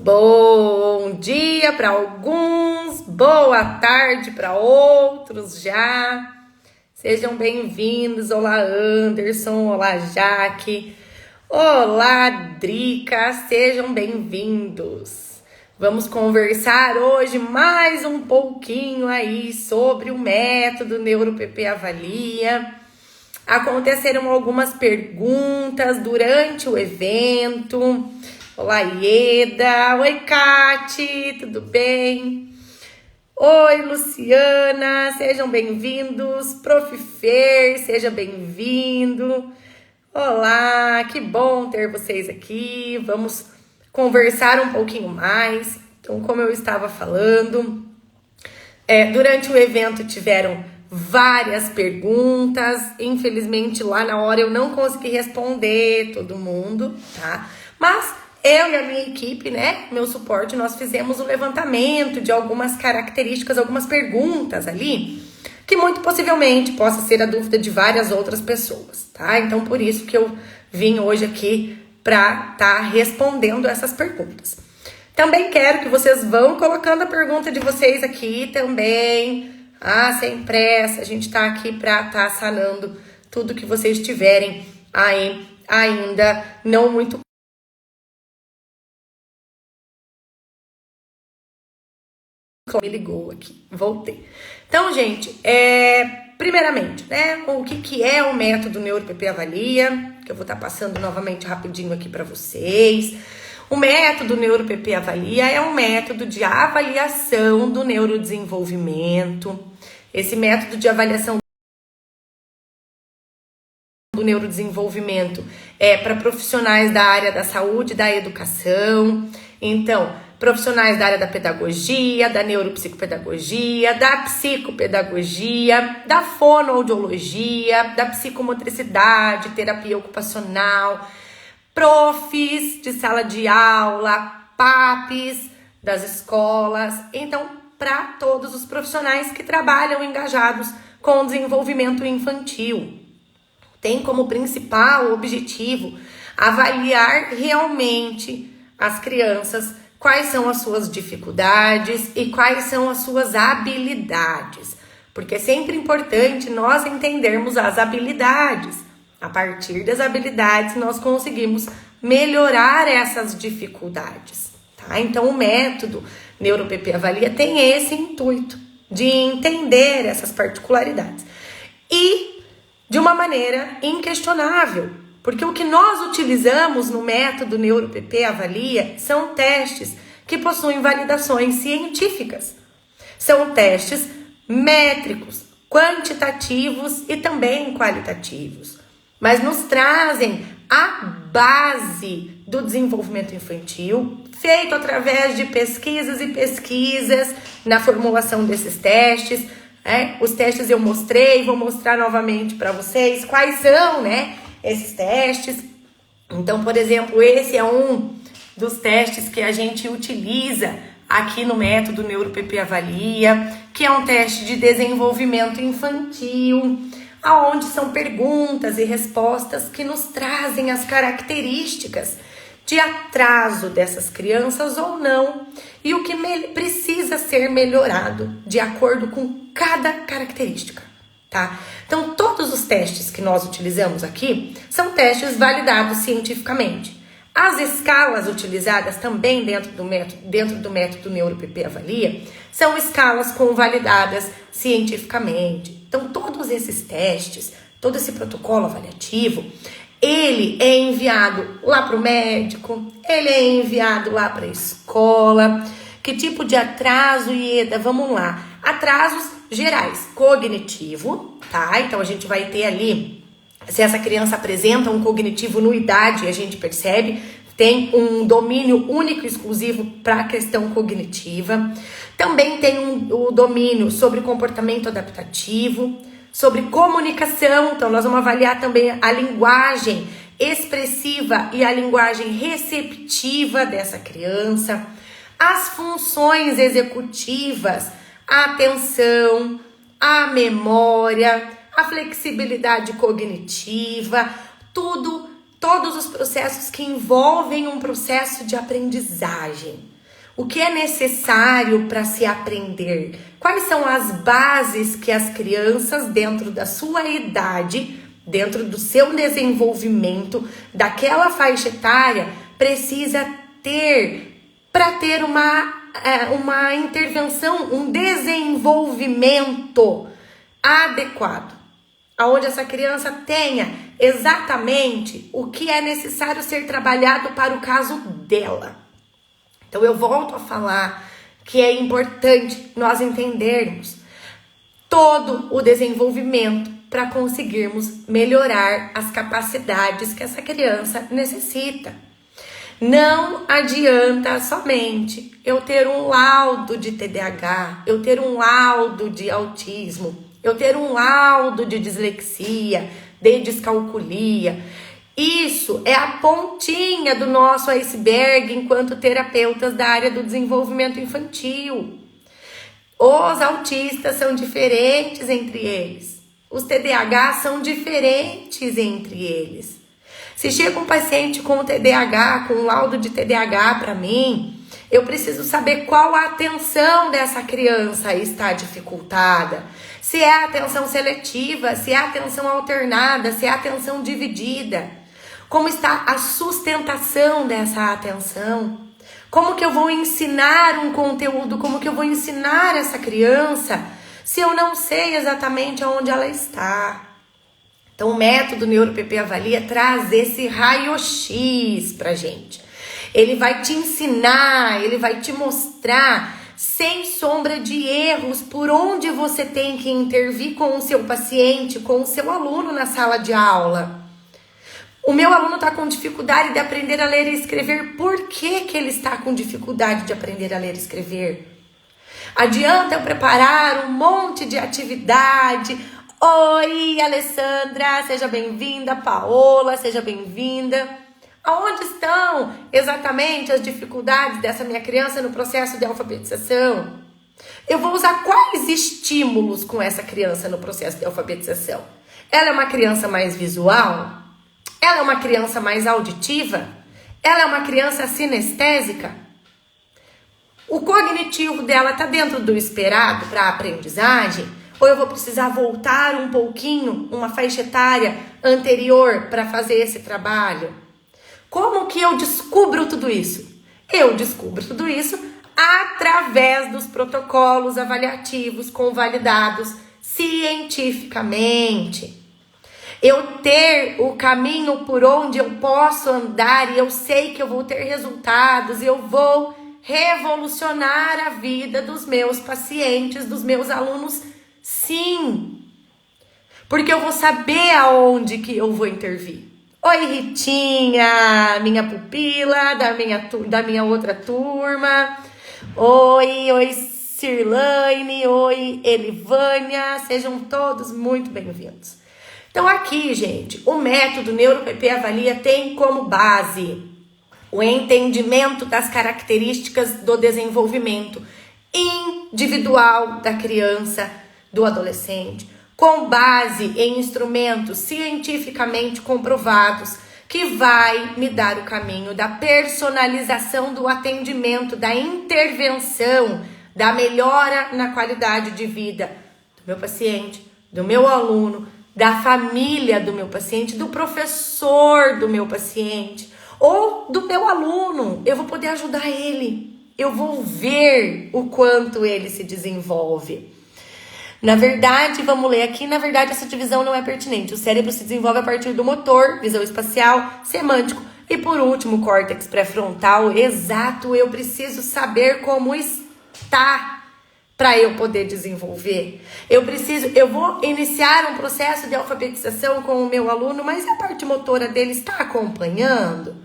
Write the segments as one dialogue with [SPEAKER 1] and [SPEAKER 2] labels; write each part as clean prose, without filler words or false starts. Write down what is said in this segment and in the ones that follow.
[SPEAKER 1] bom dia para alguns, boa tarde para outros já. Sejam bem-vindos. Olá, Anderson. Olá, Jaque. Olá, Drica. Sejam bem-vindos. Vamos conversar hoje mais um pouquinho aí sobre o método NeuroPP Avalia. Aconteceram algumas perguntas durante o evento. Olá, Ieda. Oi, Kati. Tudo bem? Oi, Luciana. Sejam bem-vindos. Prof. Fer, seja bem-vindo. Olá, que bom ter vocês aqui. Vamos conversar um pouquinho mais. Então, como eu estava falando, durante o evento tiveram várias perguntas. Infelizmente, lá na hora eu não consegui responder todo mundo, tá? Mas eu e a minha equipe, né, meu suporte, nós fizemos o levantamento de algumas características, algumas perguntas ali, que muito possivelmente possa ser a dúvida de várias outras pessoas, tá? Então, por isso que eu vim hoje aqui para estar respondendo essas perguntas. Também quero que vocês vão colocando a pergunta de vocês aqui também, sem pressa. A gente tá aqui para estar sanando tudo que vocês tiverem aí ainda não muito. Me ligou aqui, voltei. Então, gente, primeiramente, né, o que é o método NeuroPP Avalia, que eu vou estar passando novamente rapidinho aqui para vocês. O método NeuroPP Avalia é um método de avaliação do neurodesenvolvimento. Esse método de avaliação do neurodesenvolvimento é para profissionais da área da saúde e da educação. Então, profissionais da área da pedagogia, da neuropsicopedagogia, da psicopedagogia, da fonoaudiologia, da psicomotricidade, terapia ocupacional, profs de sala de aula, PAPs das escolas. Então, para todos os profissionais que trabalham engajados com o desenvolvimento infantil. Tem como principal objetivo avaliar realmente as crianças, quais são as suas dificuldades e quais são as suas habilidades. Porque é sempre importante nós entendermos as habilidades. A partir das habilidades, nós conseguimos melhorar essas dificuldades, tá? Então, o método NeuroPP Avalia tem esse intuito de entender essas particularidades. E de uma maneira inquestionável, porque o que nós utilizamos no método NeuroPP Avalia são testes que possuem validações científicas. São testes métricos, quantitativos e também qualitativos, mas nos trazem a base do desenvolvimento infantil, feito através de pesquisas e pesquisas na formulação desses testes. Os testes eu mostrei, vou mostrar novamente para vocês quais são, né, esses testes. Então, por exemplo, esse é um dos testes que a gente utiliza aqui no método NeuroPP Avalia, que é um teste de desenvolvimento infantil, aonde são perguntas e respostas que nos trazem as características de atraso dessas crianças ou não, e o que precisa ser melhorado de acordo com cada característica, tá? Então, todos os testes que nós utilizamos aqui são testes validados cientificamente. As escalas utilizadas também dentro do método NeuroPP Avalia são escalas validadas cientificamente. Então, todos esses testes, todo esse protocolo avaliativo, ele é enviado lá para o médico, ele é enviado lá para a escola. Que tipo de atraso, Ieda? Vamos lá. Atrasos gerais, cognitivo, tá? Então, a gente vai ter ali, se essa criança apresenta um cognitivo no idade, a gente percebe, tem um domínio único e exclusivo para a questão cognitiva. Também tem o domínio sobre comportamento adaptativo, sobre comunicação. Então, nós vamos avaliar também a linguagem expressiva e a linguagem receptiva dessa criança, as funções executivas, a atenção, a memória, a flexibilidade cognitiva, todos os processos que envolvem um processo de aprendizagem. O que é necessário para se aprender? Quais são as bases que as crianças, dentro da sua idade, dentro do seu desenvolvimento, daquela faixa etária, precisa ter para ter uma intervenção, um desenvolvimento adequado, aonde essa criança tenha exatamente o que é necessário ser trabalhado para o caso dela. Então eu volto a falar que é importante nós entendermos todo o desenvolvimento para conseguirmos melhorar as capacidades que essa criança necessita. Não adianta somente eu ter um laudo de TDAH, eu ter um laudo de autismo, eu ter um laudo de dislexia, de descalculia. Isso é a pontinha do nosso iceberg enquanto terapeutas da área do desenvolvimento infantil. Os autistas são diferentes entre eles. Os TDAH são diferentes entre eles. Se chega um paciente com TDAH, com um laudo de TDAH para mim, eu preciso saber qual a atenção dessa criança está dificultada. Se é a atenção seletiva, se é a atenção alternada, se é a atenção dividida. Como está a sustentação dessa atenção? Como que eu vou ensinar um conteúdo? Como que eu vou ensinar essa criança se eu não sei exatamente aonde ela está? Então, o método NeuroPP Avalia traz esse raio-x pra gente. Ele vai te ensinar, ele vai te mostrar, sem sombra de erros, por onde você tem que intervir com o seu paciente, com o seu aluno na sala de aula. O meu aluno está com dificuldade de aprender a ler e escrever. Por que ele está com dificuldade de aprender a ler e escrever? Adianta eu preparar um monte de atividade. Oi, Alessandra, seja bem-vinda. Paola, seja bem-vinda. Aonde estão exatamente as dificuldades dessa minha criança no processo de alfabetização? Eu vou usar quais estímulos com essa criança no processo de alfabetização? Ela é uma criança mais visual? Ela é uma criança mais auditiva? Ela é uma criança sinestésica? O cognitivo dela está dentro do esperado para a aprendizagem? Ou eu vou precisar voltar um pouquinho, uma faixa etária anterior para fazer esse trabalho? Como que eu descubro tudo isso? Eu descubro tudo isso através dos protocolos avaliativos convalidados cientificamente. Eu ter o caminho por onde eu posso andar e eu sei que eu vou ter resultados e eu vou revolucionar a vida dos meus pacientes, dos meus alunos, sim. Porque eu vou saber aonde que eu vou intervir. Oi, Ritinha, minha pupila da minha outra turma. Oi, Cirlane, oi, Elivânia. Sejam todos muito bem-vindos. Então aqui, gente, o método NeuroPP Avalia tem como base o entendimento das características do desenvolvimento individual da criança, do adolescente, com base em instrumentos cientificamente comprovados, que vai me dar o caminho da personalização do atendimento, da intervenção, da melhora na qualidade de vida do meu paciente, do meu aluno, da família do meu paciente, do professor do meu paciente ou do meu aluno. Eu vou poder ajudar ele. Eu vou ver o quanto ele se desenvolve. Na verdade, vamos ler aqui, na verdade essa divisão não é pertinente. O cérebro se desenvolve a partir do motor, visão espacial, semântico e por último, córtex pré-frontal. Exato, eu preciso saber como está para eu poder desenvolver. Eu vou iniciar um processo de alfabetização com o meu aluno, mas a parte motora dele está acompanhando?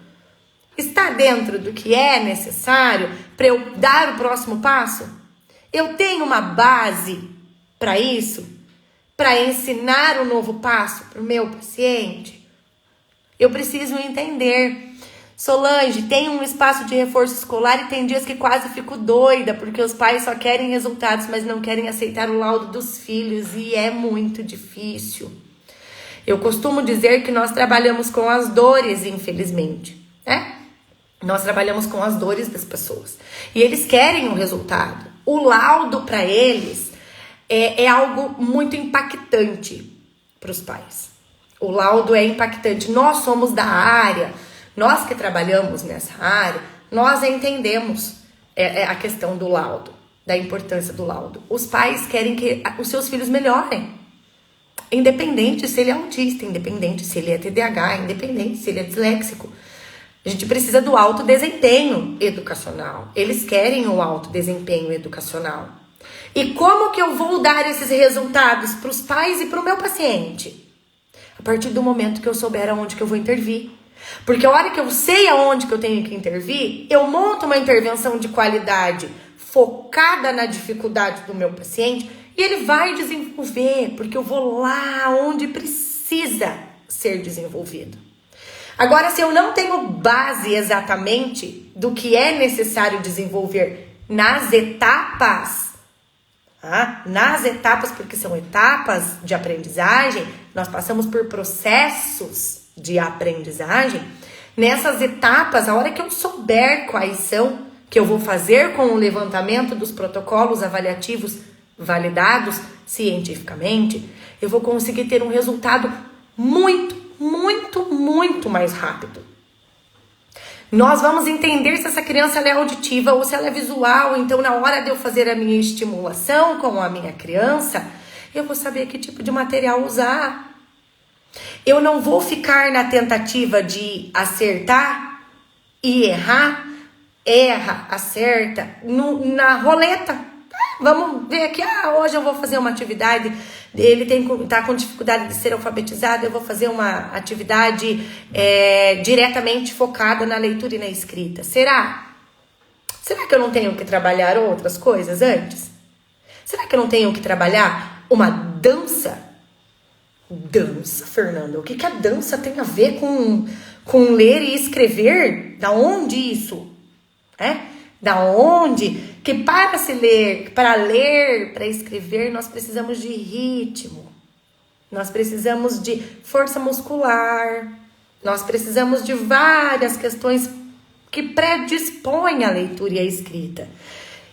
[SPEAKER 1] Está dentro do que é necessário para eu dar o próximo passo? Eu tenho uma base para isso? Para ensinar o novo passo para o meu paciente? Eu preciso entender. Solange, tem um espaço de reforço escolar e tem dias que quase fico doida, porque os pais só querem resultados, mas não querem aceitar o laudo dos filhos, e é muito difícil. Eu costumo dizer que nós trabalhamos com as dores, infelizmente, né? Nós trabalhamos com as dores das pessoas. E eles querem um resultado. O laudo para eles é algo muito impactante para os pais. O laudo é impactante. Nós somos da área, nós que trabalhamos nessa área, nós entendemos a questão do laudo, da importância do laudo. Os pais querem que os seus filhos melhorem. Independente se ele é autista, independente se ele é TDAH, independente se ele é disléxico. A gente precisa do alto desempenho educacional. Eles querem o alto desempenho educacional. E como que eu vou dar esses resultados para os pais e para o meu paciente? A partir do momento que eu souber aonde que eu vou intervir. Porque a hora que eu sei aonde que eu tenho que intervir, eu monto uma intervenção de qualidade focada na dificuldade do meu paciente e ele vai desenvolver, porque eu vou lá onde precisa ser desenvolvido. Agora, se eu não tenho base exatamente do que é necessário desenvolver nas etapas, porque são etapas de aprendizagem, nós passamos por processos de aprendizagem. Nessas etapas, a hora que eu souber quais são, que eu vou fazer com o levantamento dos protocolos avaliativos validados cientificamente, eu vou conseguir ter um resultado muito mais rápido. Nós vamos entender se essa criança ela é auditiva ou se ela é visual. Então, na hora de eu fazer a minha estimulação com a minha criança, eu vou saber que tipo de material usar. Eu não vou ficar na tentativa de acertar e errar, erra, acerta, na roleta. Vamos ver aqui, hoje eu vou fazer uma atividade, ele tá com dificuldade de ser alfabetizado, eu vou fazer uma atividade diretamente focada na leitura e na escrita. Será? Será que eu não tenho que trabalhar outras coisas antes? Será que eu não tenho que trabalhar uma dança? Dança, Fernanda? O que a dança tem a ver com ler e escrever? Da onde isso? Da onde? Que para ler, para escrever, nós precisamos de ritmo. Nós precisamos de força muscular. Nós precisamos de várias questões que predispõem a leitura e a escrita.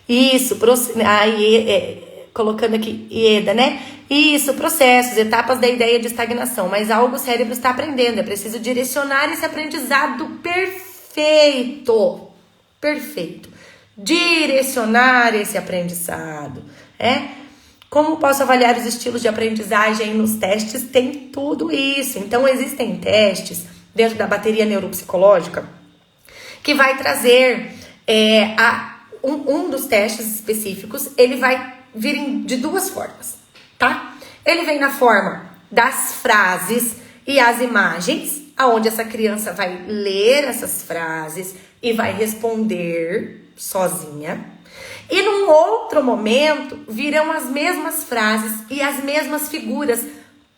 [SPEAKER 1] Isso, colocando aqui, IEDA, né? Isso, processos, etapas da ideia de estagnação. Mas algo o cérebro está aprendendo. É preciso direcionar esse aprendizado perfeito. Direcionar esse aprendizado. Como posso avaliar os estilos de aprendizagem nos testes? Tem tudo isso. Então, existem testes dentro da bateria neuropsicológica que vai trazer um dos testes específicos. Ele vai vir de duas formas, tá? Ele vem na forma das frases e as imagens, aonde essa criança vai ler essas frases e vai responder sozinha. E num outro momento virão as mesmas frases e as mesmas figuras.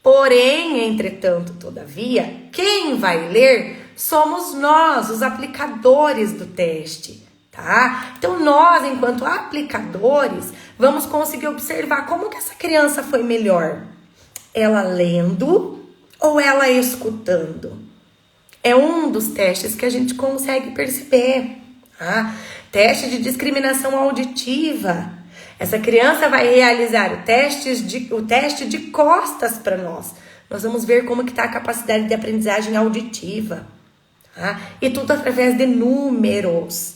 [SPEAKER 1] Porém, entretanto, todavia, quem vai ler somos nós, os aplicadores do teste, tá? Então nós, enquanto aplicadores, vamos conseguir observar como que essa criança foi melhor. Ela lendo ou ela escutando? É um dos testes que a gente consegue perceber, tá? Teste de discriminação auditiva. Essa criança vai realizar o teste de costas para nós. Nós vamos ver como que está a capacidade de aprendizagem auditiva. Tá? E tudo através de números.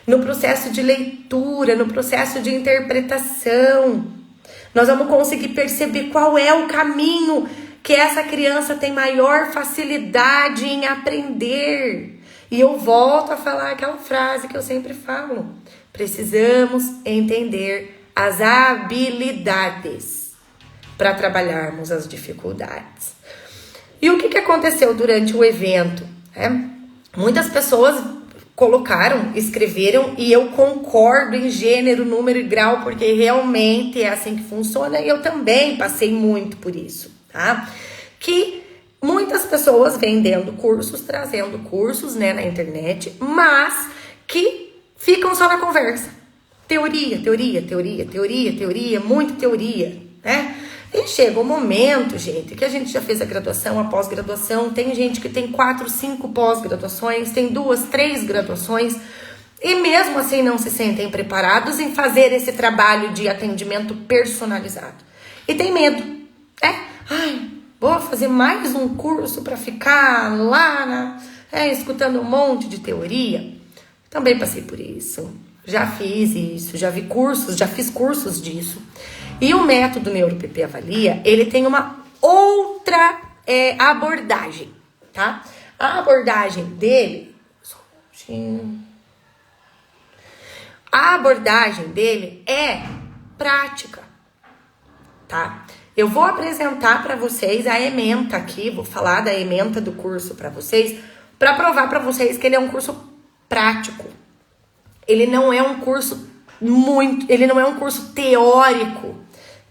[SPEAKER 1] No processo de leitura, no processo de interpretação. Nós vamos conseguir perceber qual é o caminho que essa criança tem maior facilidade em aprender. E eu volto a falar aquela frase que eu sempre falo. Precisamos entender as habilidades para trabalharmos as dificuldades. E o que aconteceu durante o evento? Muitas pessoas escreveram, e eu concordo em gênero, número e grau, porque realmente é assim que funciona, e eu também passei muito por isso, tá? Que muitas pessoas vendendo cursos, trazendo cursos, né, na internet, mas que ficam só na conversa. Teoria, muita teoria, né? E chega o momento, gente, que a gente já fez a graduação, a pós-graduação, tem gente que tem 4, 5 pós-graduações, tem 2, 3 graduações, e mesmo assim não se sentem preparados em fazer esse trabalho de atendimento personalizado. E tem medo, vou fazer mais um curso para ficar lá, escutando um monte de teoria. Também passei por isso, já fiz isso, já fiz cursos disso. E o método NeuroPP Avalia, ele tem uma outra abordagem, tá? A abordagem dele... A abordagem dele é prática, tá? Eu vou apresentar para vocês a ementa aqui, vou falar da ementa do curso para vocês, para provar para vocês que ele é um curso prático. Ele não é um curso teórico.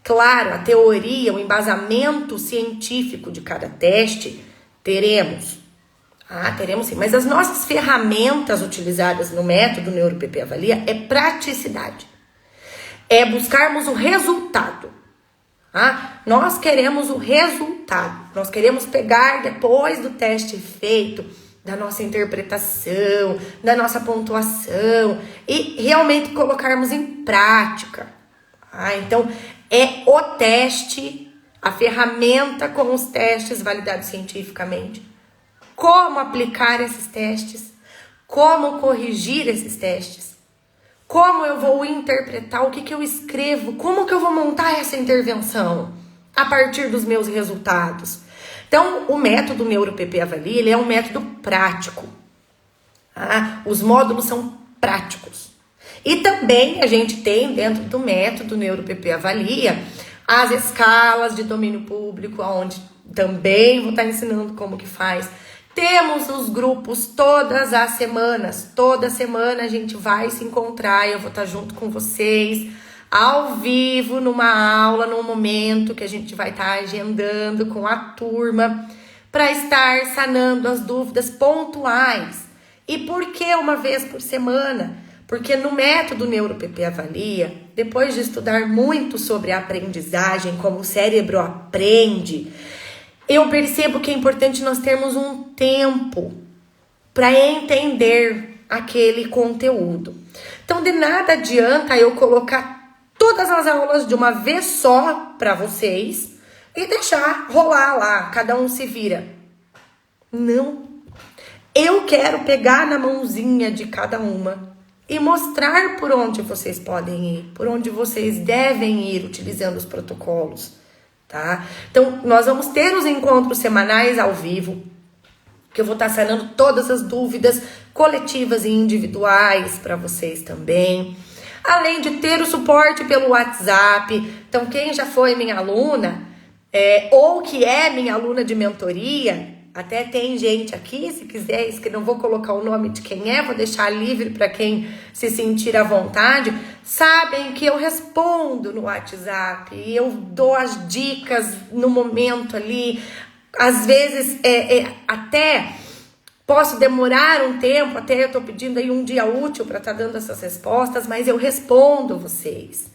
[SPEAKER 1] Claro, a teoria, o embasamento científico de cada teste, teremos sim. Mas as nossas ferramentas utilizadas no método NeuroPP Avalia é praticidade. É buscarmos o resultado. Nós queremos o resultado. Nós queremos pegar depois do teste feito, da nossa interpretação, da nossa pontuação e realmente colocarmos em prática. Então, é o teste, a ferramenta com os testes validados cientificamente. Como aplicar esses testes, como corrigir esses testes, como eu vou interpretar, o que eu escrevo, como que eu vou montar essa intervenção a partir dos meus resultados. Então, o método NeuroPP Avalia, ele é um método prático. Os módulos são práticos. E também a gente tem dentro do método NeuroPP Avalia as escalas de domínio público, onde também vou estar ensinando como que faz. Temos os grupos todas as semanas. Toda semana a gente vai se encontrar e eu vou estar junto com vocês, ao vivo, numa aula, num momento que a gente vai estar agendando com a turma, para estar sanando as dúvidas pontuais. E por que uma vez por semana? Porque no método NeuroPP Avalia, depois de estudar muito sobre a aprendizagem, como o cérebro aprende, eu percebo que é importante nós termos um tempo para entender aquele conteúdo. Então, de nada adianta eu colocar todas as aulas de uma vez só para vocês e deixar rolar lá, cada um se vira. Não. Eu quero pegar na mãozinha de cada uma e mostrar por onde vocês podem ir, por onde vocês devem ir utilizando os protocolos, tá? Então, nós vamos ter os encontros semanais ao vivo, que eu vou estar sanando todas as dúvidas coletivas e individuais para vocês também. Além de ter o suporte pelo WhatsApp. Então, quem já foi minha aluna, ou que é minha aluna de mentoria, até tem gente aqui, se quiser, que não vou colocar o nome de quem é, vou deixar livre para quem se sentir à vontade, sabem que eu respondo no WhatsApp, e eu dou as dicas no momento ali, às vezes até posso demorar um tempo, até eu tô pedindo aí um dia útil para estar dando essas respostas, mas eu respondo vocês.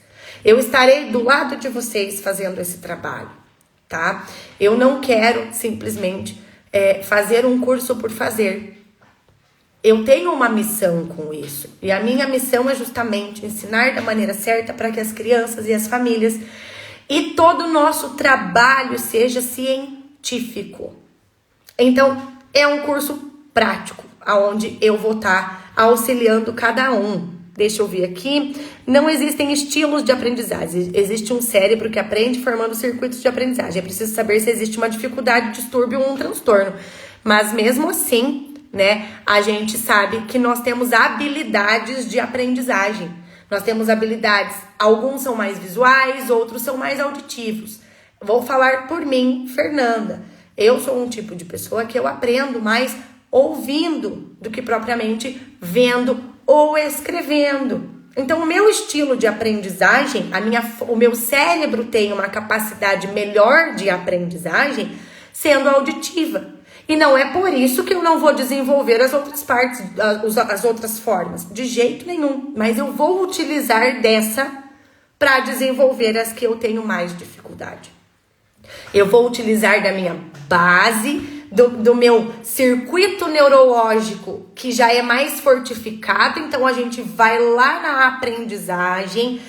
[SPEAKER 1] Eu estarei do lado de vocês fazendo esse trabalho, tá? Eu não quero simplesmente fazer um curso por fazer. Eu tenho uma missão com isso. E a minha missão é justamente ensinar da maneira certa para que as crianças e as famílias e todo o nosso trabalho seja científico. Então, é um curso prático, onde eu vou estar auxiliando cada um. Deixa eu ver aqui. Não existem estilos de aprendizagem. Existe um cérebro que aprende formando circuitos de aprendizagem. É preciso saber se existe uma dificuldade, distúrbio ou um transtorno. Mas mesmo assim, né, a gente sabe que nós temos habilidades de aprendizagem. Nós temos habilidades, alguns são mais visuais, outros são mais auditivos. Vou falar por mim, Fernanda. Eu sou um tipo de pessoa que eu aprendo mais ouvindo do que propriamente vendo ou escrevendo. Então, o meu estilo de aprendizagem, o meu cérebro tem uma capacidade melhor de aprendizagem sendo auditiva. E não é por isso que eu não vou desenvolver as outras partes, as outras formas. De jeito nenhum. Mas eu vou utilizar dessa para desenvolver as que eu tenho mais dificuldade. Eu vou utilizar da minha base, do meu circuito neurológico, que já é mais fortificado. Então, a gente vai lá na aprendizagem,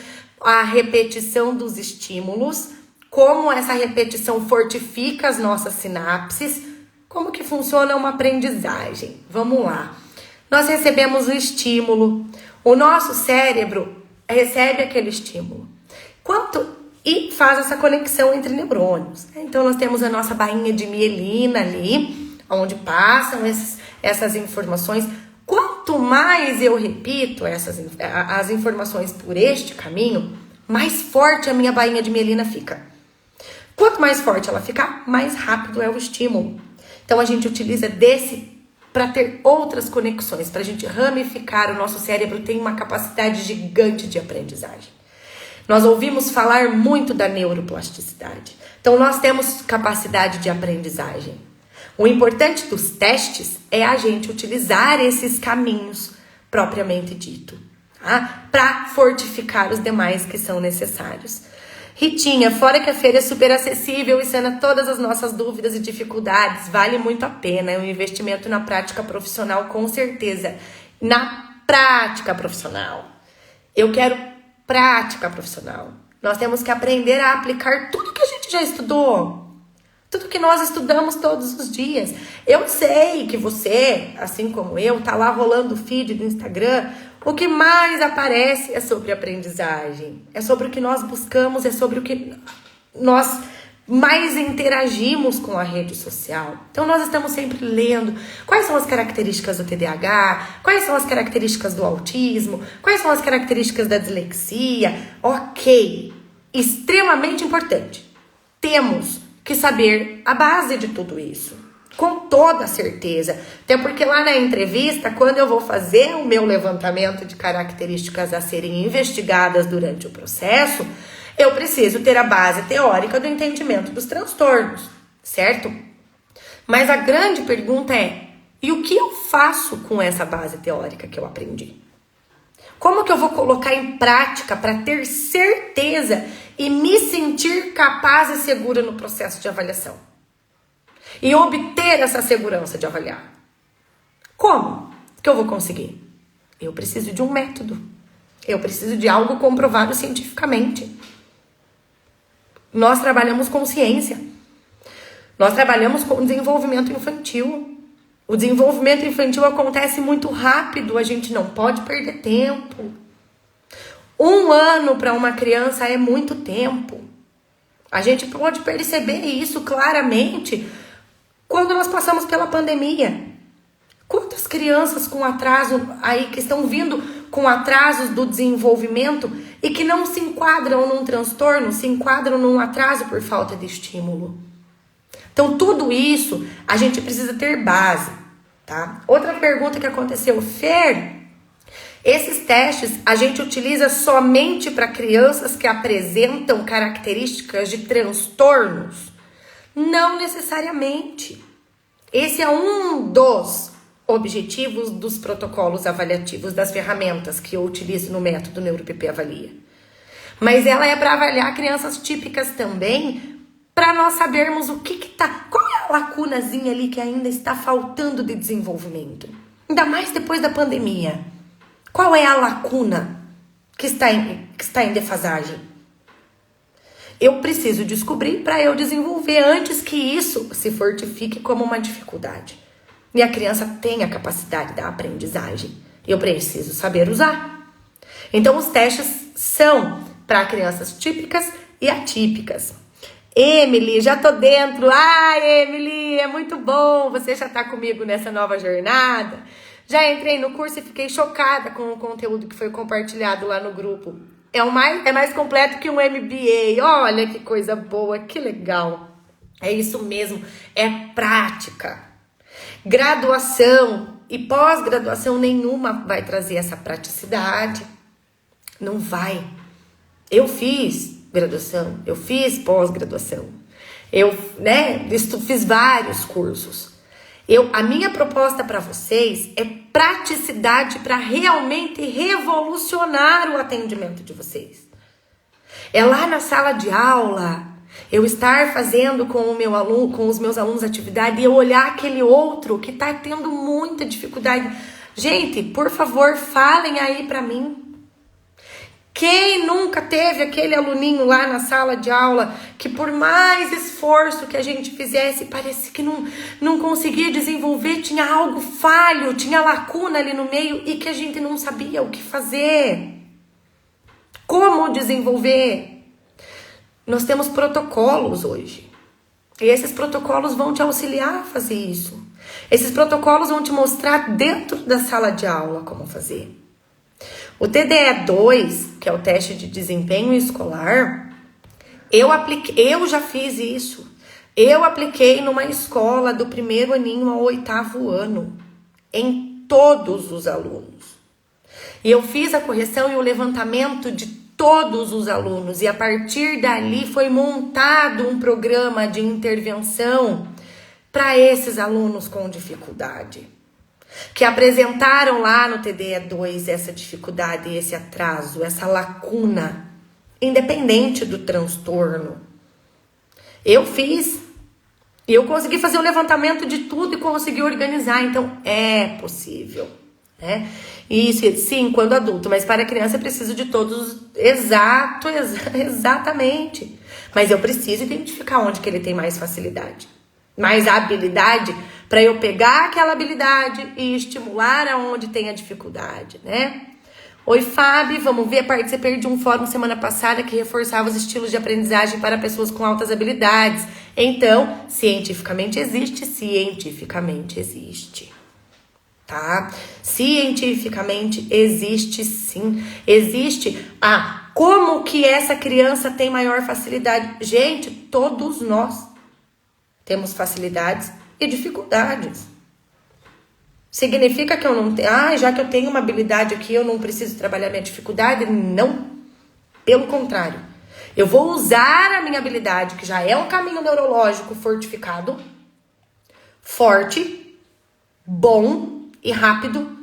[SPEAKER 1] a repetição dos estímulos, como essa repetição fortifica as nossas sinapses, como que funciona uma aprendizagem. Vamos lá. Nós recebemos o estímulo, o nosso cérebro recebe aquele estímulo. E faz essa conexão entre neurônios. Então, nós temos a nossa bainha de mielina ali, onde passam essas informações. Quanto mais eu repito as informações por este caminho, mais forte a minha bainha de mielina fica. Quanto mais forte ela ficar, mais rápido é o estímulo. Então, a gente utiliza desse para ter outras conexões, para a gente ramificar. O nosso cérebro tem uma capacidade gigante de aprendizagem. Nós ouvimos falar muito da neuroplasticidade. Então, nós temos capacidade de aprendizagem. O importante dos testes é a gente utilizar esses caminhos propriamente dito, tá? Para fortificar os demais que são necessários. Ritinha, fora que a feira é super acessível e sana todas as nossas dúvidas e dificuldades, vale muito a pena. É um investimento na prática profissional, com certeza. Na prática profissional. Eu quero prática profissional. Nós temos que aprender a aplicar tudo que a gente já estudou. Tudo que nós estudamos todos os dias. Eu sei que você, assim como eu, tá lá rolando o feed do Instagram. O que mais aparece é sobre aprendizagem. É sobre o que nós buscamos, é sobre o que nós mais interagimos com a rede social. Então, nós estamos sempre lendo quais são as características do TDAH, quais são as características do autismo, quais são as características da dislexia. Ok, extremamente importante. Temos que saber a base de tudo isso, com toda certeza. Até porque lá na entrevista, quando eu vou fazer o meu levantamento de características a serem investigadas durante o processo, eu preciso ter a base teórica do entendimento dos transtornos, certo? Mas a grande pergunta é, e o que eu faço com essa base teórica que eu aprendi? Como que eu vou colocar em prática para ter certeza e me sentir capaz e segura no processo de avaliação? E obter essa segurança de avaliar? Como que eu vou conseguir? Eu preciso de um método. Eu preciso de algo comprovado cientificamente. Nós trabalhamos com ciência. Nós trabalhamos com desenvolvimento infantil. O desenvolvimento infantil acontece muito rápido, a gente não pode perder tempo. 1 ano para uma criança é muito tempo. A gente pode perceber isso claramente quando nós passamos pela pandemia. Quantas crianças com atraso aí que estão vindo com atrasos do desenvolvimento e que não se enquadram num transtorno, se enquadram num atraso por falta de estímulo. Então, tudo isso a gente precisa ter base, tá? Outra pergunta que aconteceu, Fer, esses testes a gente utiliza somente para crianças que apresentam características de transtornos? Não necessariamente. Esse é um dos objetivos dos protocolos avaliativos, das ferramentas que eu utilizo no método NeuroPP Avalia. Mas ela é para avaliar crianças típicas também, para nós sabermos o que tá, qual é a lacunazinha ali que ainda está faltando de desenvolvimento. Ainda mais depois da pandemia. Qual é a lacuna que está em defasagem? Eu preciso descobrir para eu desenvolver antes que isso se fortifique como uma dificuldade. E a criança tem a capacidade da aprendizagem. Eu preciso saber usar. Então, os testes são para crianças típicas e atípicas. Emily, já tô dentro. Emily, é muito bom. Você já tá comigo nessa nova jornada. Já entrei no curso e fiquei chocada com o conteúdo que foi compartilhado lá no grupo. É mais completo que um MBA. Olha que coisa boa, que legal. É isso mesmo, é prática. Graduação e pós-graduação nenhuma vai trazer essa praticidade. Não vai. Eu fiz graduação, eu fiz pós-graduação. Eu, fiz vários cursos. A minha proposta para vocês é praticidade para realmente revolucionar o atendimento de vocês. É lá na sala de aula, Eu estar fazendo com o meu aluno, com os meus alunos atividade e eu olhar aquele outro que tá tendo muita dificuldade. Gente, por favor, falem aí pra mim. Quem nunca teve aquele aluninho lá na sala de aula que por mais esforço que a gente fizesse, parecia que não conseguia desenvolver, tinha algo falho, tinha lacuna ali no meio e que a gente não sabia o que fazer? Como desenvolver? Nós temos protocolos hoje. E esses protocolos vão te auxiliar a fazer isso. Esses protocolos vão te mostrar dentro da sala de aula como fazer. O TDE2, que é o teste de desempenho escolar, eu já fiz isso. Eu apliquei numa escola do 1º aninho ao 8º ano, em todos os alunos. E eu fiz a correção e o levantamento de todos os alunos. E a partir dali foi montado um programa de intervenção para esses alunos com dificuldade, que apresentaram lá no TDE2 essa dificuldade, esse atraso, essa lacuna, independente do transtorno. Eu fiz, e eu consegui fazer o levantamento de tudo e consegui organizar, então é possível, né? Isso, sim, quando adulto, mas para criança eu preciso de todos, exatamente. Mas eu preciso identificar onde que ele tem mais facilidade, mais habilidade, para eu pegar aquela habilidade e estimular aonde tem a dificuldade, né? Oi, Fábio, vamos ver, participei de um fórum semana passada que reforçava os estilos de aprendizagem para pessoas com altas habilidades. Então, cientificamente existe, tá? Cientificamente existe sim, existe. Como que essa criança tem maior facilidade? Gente, todos nós temos facilidades e dificuldades. Significa que eu não tenho... já que eu tenho uma habilidade aqui, eu não preciso trabalhar minha dificuldade? Não. Pelo contrário. Eu vou usar a minha habilidade, que já é um caminho neurológico fortificado, forte, bom e rápido,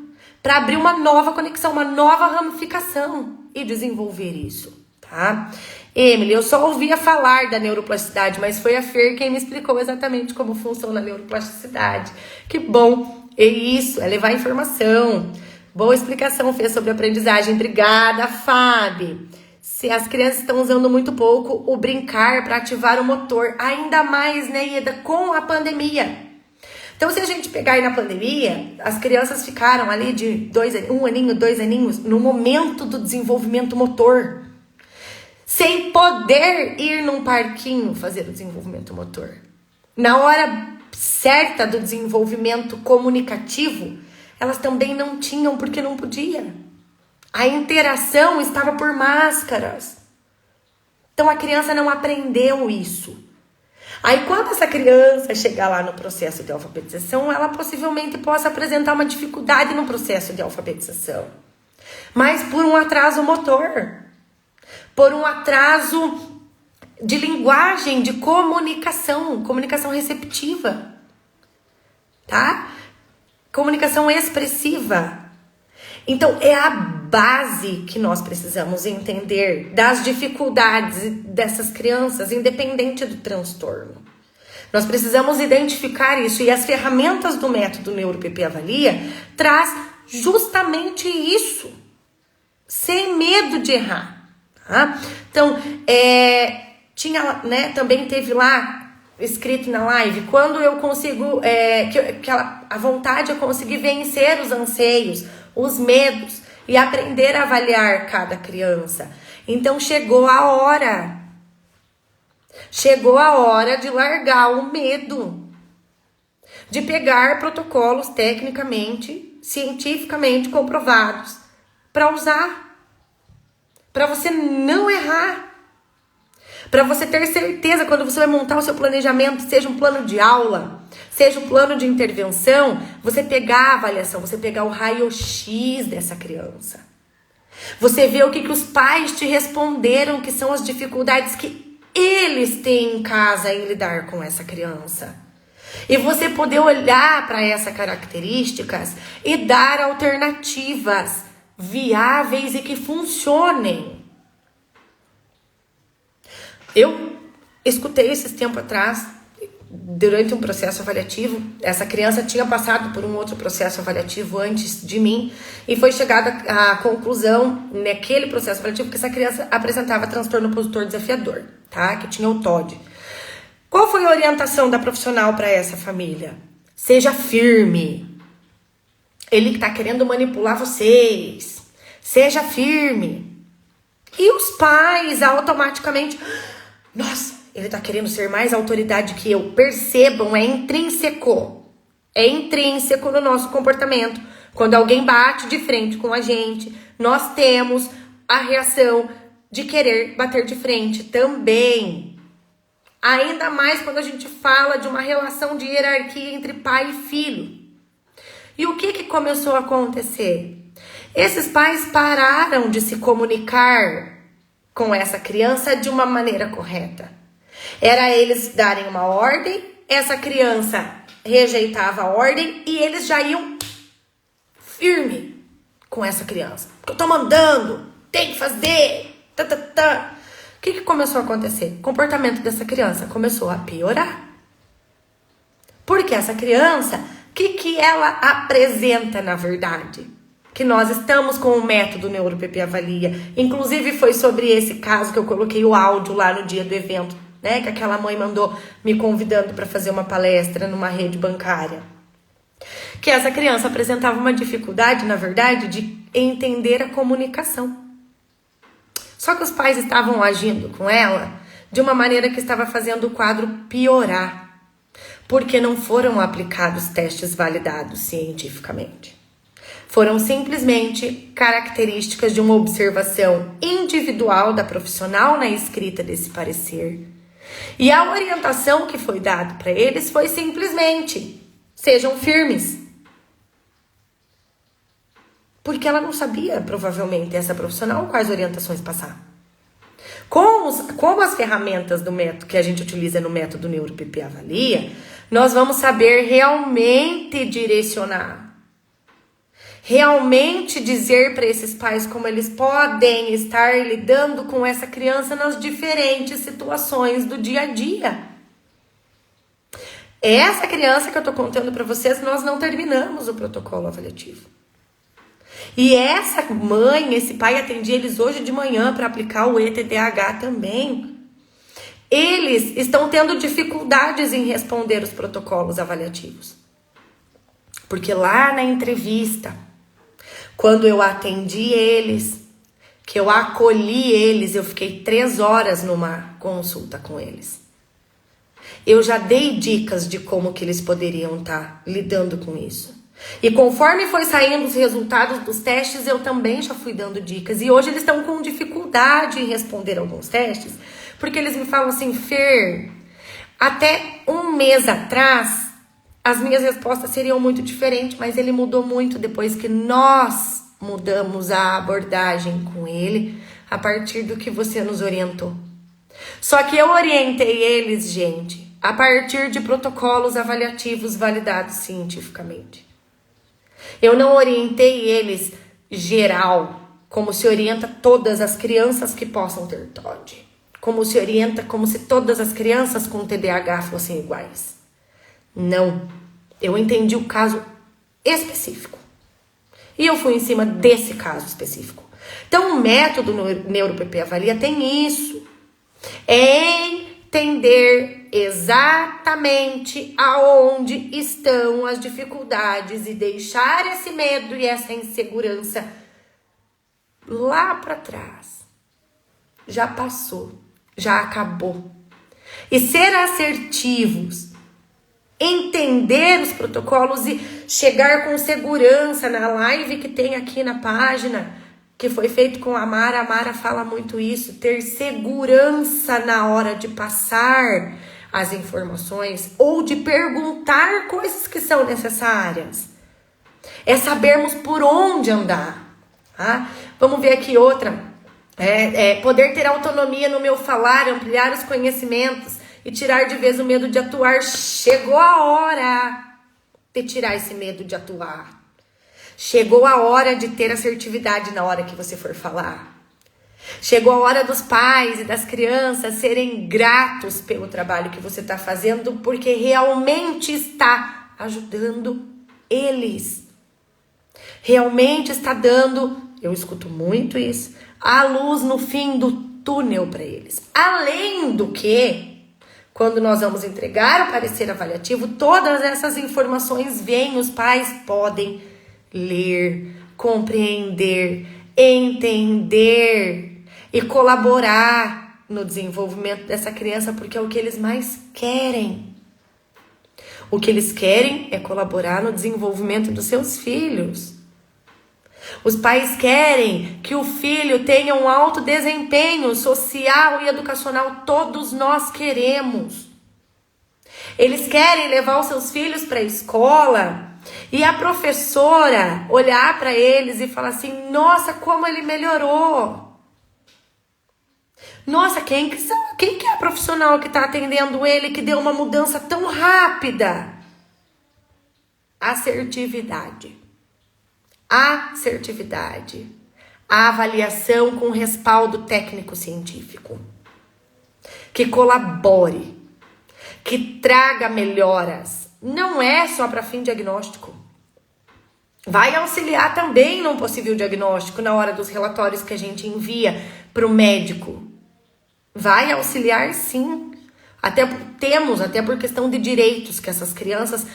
[SPEAKER 1] para abrir uma nova conexão, uma nova ramificação e desenvolver isso, tá? Emily, eu só ouvia falar da neuroplasticidade, mas foi a Fer quem me explicou exatamente como funciona a neuroplasticidade. Que bom! É isso, é levar informação. Boa explicação, Fê, sobre aprendizagem. Obrigada, Fábio. Se as crianças estão usando muito pouco o brincar para ativar o motor, ainda mais, né, Ieda, com a pandemia. Então, se a gente pegar aí na pandemia, as crianças ficaram ali de 1 aninho, 2 aninhos, no momento do desenvolvimento motor, sem poder ir num parquinho fazer o desenvolvimento motor. Na hora certa do desenvolvimento comunicativo, elas também não tinham, porque não podia. A interação estava por máscaras. Então a criança não aprendeu isso. Aí quando essa criança chegar lá no processo de alfabetização, ela possivelmente possa apresentar uma dificuldade no processo de alfabetização. Mas por um atraso motor, por um atraso de linguagem, de comunicação receptiva, tá? Comunicação expressiva. Então, é a base que nós precisamos entender das dificuldades dessas crianças, independente do transtorno. Nós precisamos identificar isso, e as ferramentas do método NeuroPP Avalia traz justamente isso, sem medo de errar, tá? Então, tinha, né, também teve lá escrito na live, quando eu consigo, a vontade é conseguir vencer os anseios, os medos e aprender a avaliar cada criança. Então chegou a hora de largar o medo, de pegar protocolos tecnicamente, cientificamente comprovados para usar, para você não errar. Para você ter certeza, quando você vai montar o seu planejamento, seja um plano de aula, seja um plano de intervenção, você pegar a avaliação, você pegar o raio-x dessa criança. Você vê o que os pais te responderam, que são as dificuldades que eles têm em casa em lidar com essa criança. E você poder olhar para essas características e dar alternativas viáveis e que funcionem. Eu escutei esses tempos atrás, durante um processo avaliativo, essa criança tinha passado por um outro processo avaliativo antes de mim e foi chegada à conclusão naquele processo avaliativo que essa criança apresentava transtorno opositor desafiador, tá? Que tinha o TOD. Qual foi a orientação da profissional para essa família? Seja firme. Ele tá querendo manipular vocês. Seja firme. E os pais automaticamente, nossa, ele tá querendo ser mais autoridade que eu. Percebam, é intrínseco. É intrínseco no nosso comportamento. Quando alguém bate de frente com a gente, nós temos a reação de querer bater de frente também. Ainda mais quando a gente fala de uma relação de hierarquia entre pai e filho. E o que começou a acontecer? Esses pais pararam de se comunicar com essa criança de uma maneira correta. Era eles darem uma ordem, essa criança rejeitava a ordem e eles já iam firme com essa criança. Porque eu tô mandando, tem que fazer, O que começou a acontecer? O comportamento dessa criança começou a piorar. Porque essa criança, o que ela apresenta na verdade? Que nós estamos com o método NeuroPP Avalia. Inclusive foi sobre esse caso que eu coloquei o áudio lá no dia do evento, né? Que aquela mãe mandou me convidando para fazer uma palestra numa rede bancária. Que essa criança apresentava uma dificuldade, na verdade, de entender a comunicação. Só que os pais estavam agindo com ela de uma maneira que estava fazendo o quadro piorar. Porque não foram aplicados testes validados cientificamente. Foram simplesmente características de uma observação individual da profissional na escrita desse parecer. E a orientação que foi dada para eles foi simplesmente: sejam firmes. Porque ela não sabia, provavelmente, essa profissional, quais orientações passar. Como as ferramentas do método que a gente utiliza no método NeuroPP Avalia, nós vamos saber realmente direcionar. Realmente dizer para esses pais como eles podem estar lidando com essa criança nas diferentes situações do dia a dia. Essa criança que eu tô contando para vocês, nós não terminamos o protocolo avaliativo. E essa mãe, esse pai, atendi eles hoje de manhã para aplicar o ETDAH também. Eles estão tendo dificuldades em responder os protocolos avaliativos. Porque lá na entrevista, quando eu atendi eles, que eu acolhi eles, eu fiquei 3 horas numa consulta com eles. Eu já dei dicas de como que eles poderiam estar lidando com isso. E conforme foi saindo os resultados dos testes, eu também já fui dando dicas. E hoje eles estão com dificuldade em responder alguns testes, porque eles me falam assim: Fer, até um mês atrás, as minhas respostas seriam muito diferentes, mas ele mudou muito depois que nós mudamos a abordagem com ele, a partir do que você nos orientou. Só que eu orientei eles, gente, a partir de protocolos avaliativos validados cientificamente. Eu não orientei eles geral, como se orienta todas as crianças que possam ter TOD. Como se orienta como se todas as crianças com TDAH fossem iguais. Não. Eu entendi o caso específico. E eu fui em cima desse caso específico. Então, o método NeuroPP Avalia tem isso. É entender exatamente aonde estão as dificuldades e deixar esse medo e essa insegurança lá para trás. Já passou, já acabou. E ser assertivos, entender os protocolos e chegar com segurança na live que tem aqui na página, que foi feito com a Mara. A Mara fala muito isso, ter segurança na hora de passar as informações ou de perguntar coisas que são necessárias. É sabermos por onde andar. Tá? Vamos ver aqui outra. Poder ter autonomia no meu falar, ampliar os conhecimentos e tirar de vez o medo de atuar. Chegou a hora de tirar esse medo de atuar. Chegou a hora de ter assertividade na hora que você for falar. Chegou a hora dos pais e das crianças serem gratos pelo trabalho que você está fazendo, porque realmente está ajudando eles. Realmente está dando, eu escuto muito isso, a luz no fim do túnel para eles. Além do que, quando nós vamos entregar o parecer avaliativo, todas essas informações vêm, os pais podem ler, compreender, entender e colaborar no desenvolvimento dessa criança, porque é o que eles mais querem. O que eles querem é colaborar no desenvolvimento dos seus filhos. Os pais querem que o filho tenha um alto desempenho social e educacional. Todos nós queremos. Eles querem levar os seus filhos para a escola e a professora olhar para eles e falar assim: nossa, como ele melhorou. Nossa, quem que é a profissional que está atendendo ele, que deu uma mudança tão rápida? Assertividade. Assertividade. A avaliação com respaldo técnico-científico. Que colabore. Que traga melhoras. Não é só para fim diagnóstico. Vai auxiliar também num possível diagnóstico na hora dos relatórios que a gente envia para o médico. Vai auxiliar sim. Até por questão de direitos que essas crianças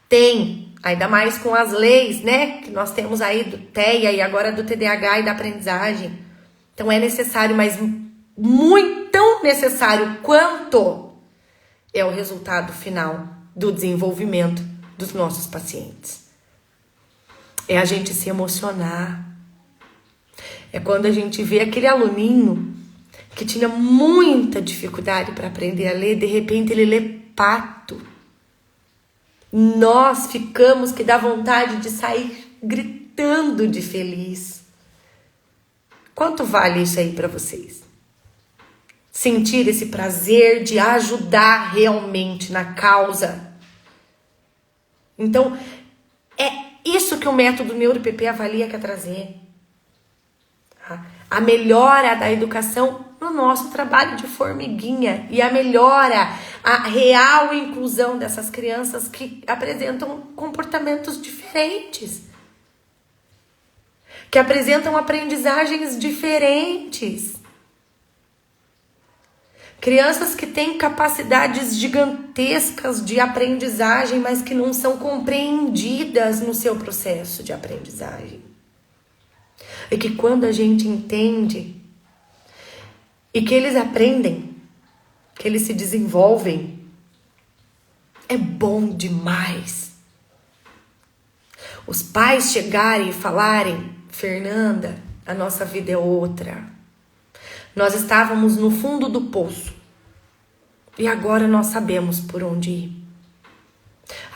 [SPEAKER 1] têm. Ainda mais com as leis, né? Que nós temos aí do TEA e agora do TDAH e da aprendizagem. Então é necessário, mas muito tão necessário quanto é o resultado final do desenvolvimento dos nossos pacientes. É a gente se emocionar. É quando a gente vê aquele aluninho que tinha muita dificuldade para aprender a ler, de repente ele lê pato. Nós ficamos que dá vontade de sair gritando de feliz. Quanto vale isso aí para vocês? Sentir esse prazer de ajudar realmente na causa. Então, é isso que o método NeuroPP Avalia quer trazer. A melhora da educação no nosso trabalho de formiguinha e a melhora, a real inclusão dessas crianças que apresentam comportamentos diferentes, que apresentam aprendizagens diferentes. Crianças que têm capacidades gigantescas de aprendizagem, mas que não são compreendidas no seu processo de aprendizagem. E que quando a gente entende e que eles aprendem, que eles se desenvolvem, é bom demais. Os pais chegarem e falarem: Fernanda, a nossa vida é outra. Nós estávamos no fundo do poço e agora nós sabemos por onde ir.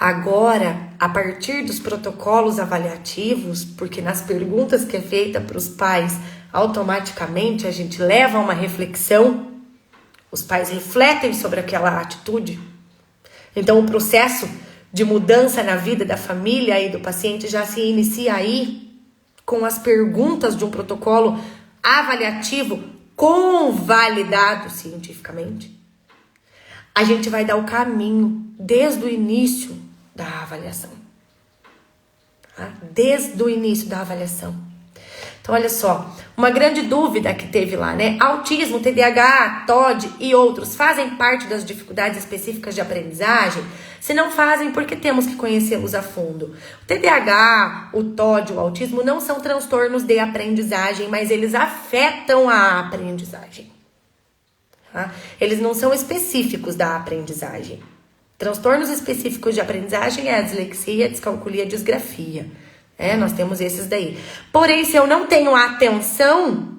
[SPEAKER 1] Agora, a partir dos protocolos avaliativos, porque nas perguntas que é feita para os pais, automaticamente a gente leva a uma reflexão, os pais refletem sobre aquela atitude. Então, o processo de mudança na vida da família e do paciente já se inicia aí, com as perguntas de um protocolo avaliativo convalidado cientificamente. A gente vai dar o caminho desde o início da avaliação. Tá? Desde o início da avaliação. Então, olha só, uma grande dúvida que teve lá, né? Autismo, TDAH, TOD e outros fazem parte das dificuldades específicas de aprendizagem? Se não fazem, porque temos que conhecê-los a fundo. O TDAH, o TOD, o autismo não são transtornos de aprendizagem, mas eles afetam a aprendizagem. Tá? Eles não são específicos da aprendizagem. Transtornos específicos de aprendizagem é a dislexia, a descalculia, a disgrafia. Nós temos esses daí. Porém, se eu não tenho atenção,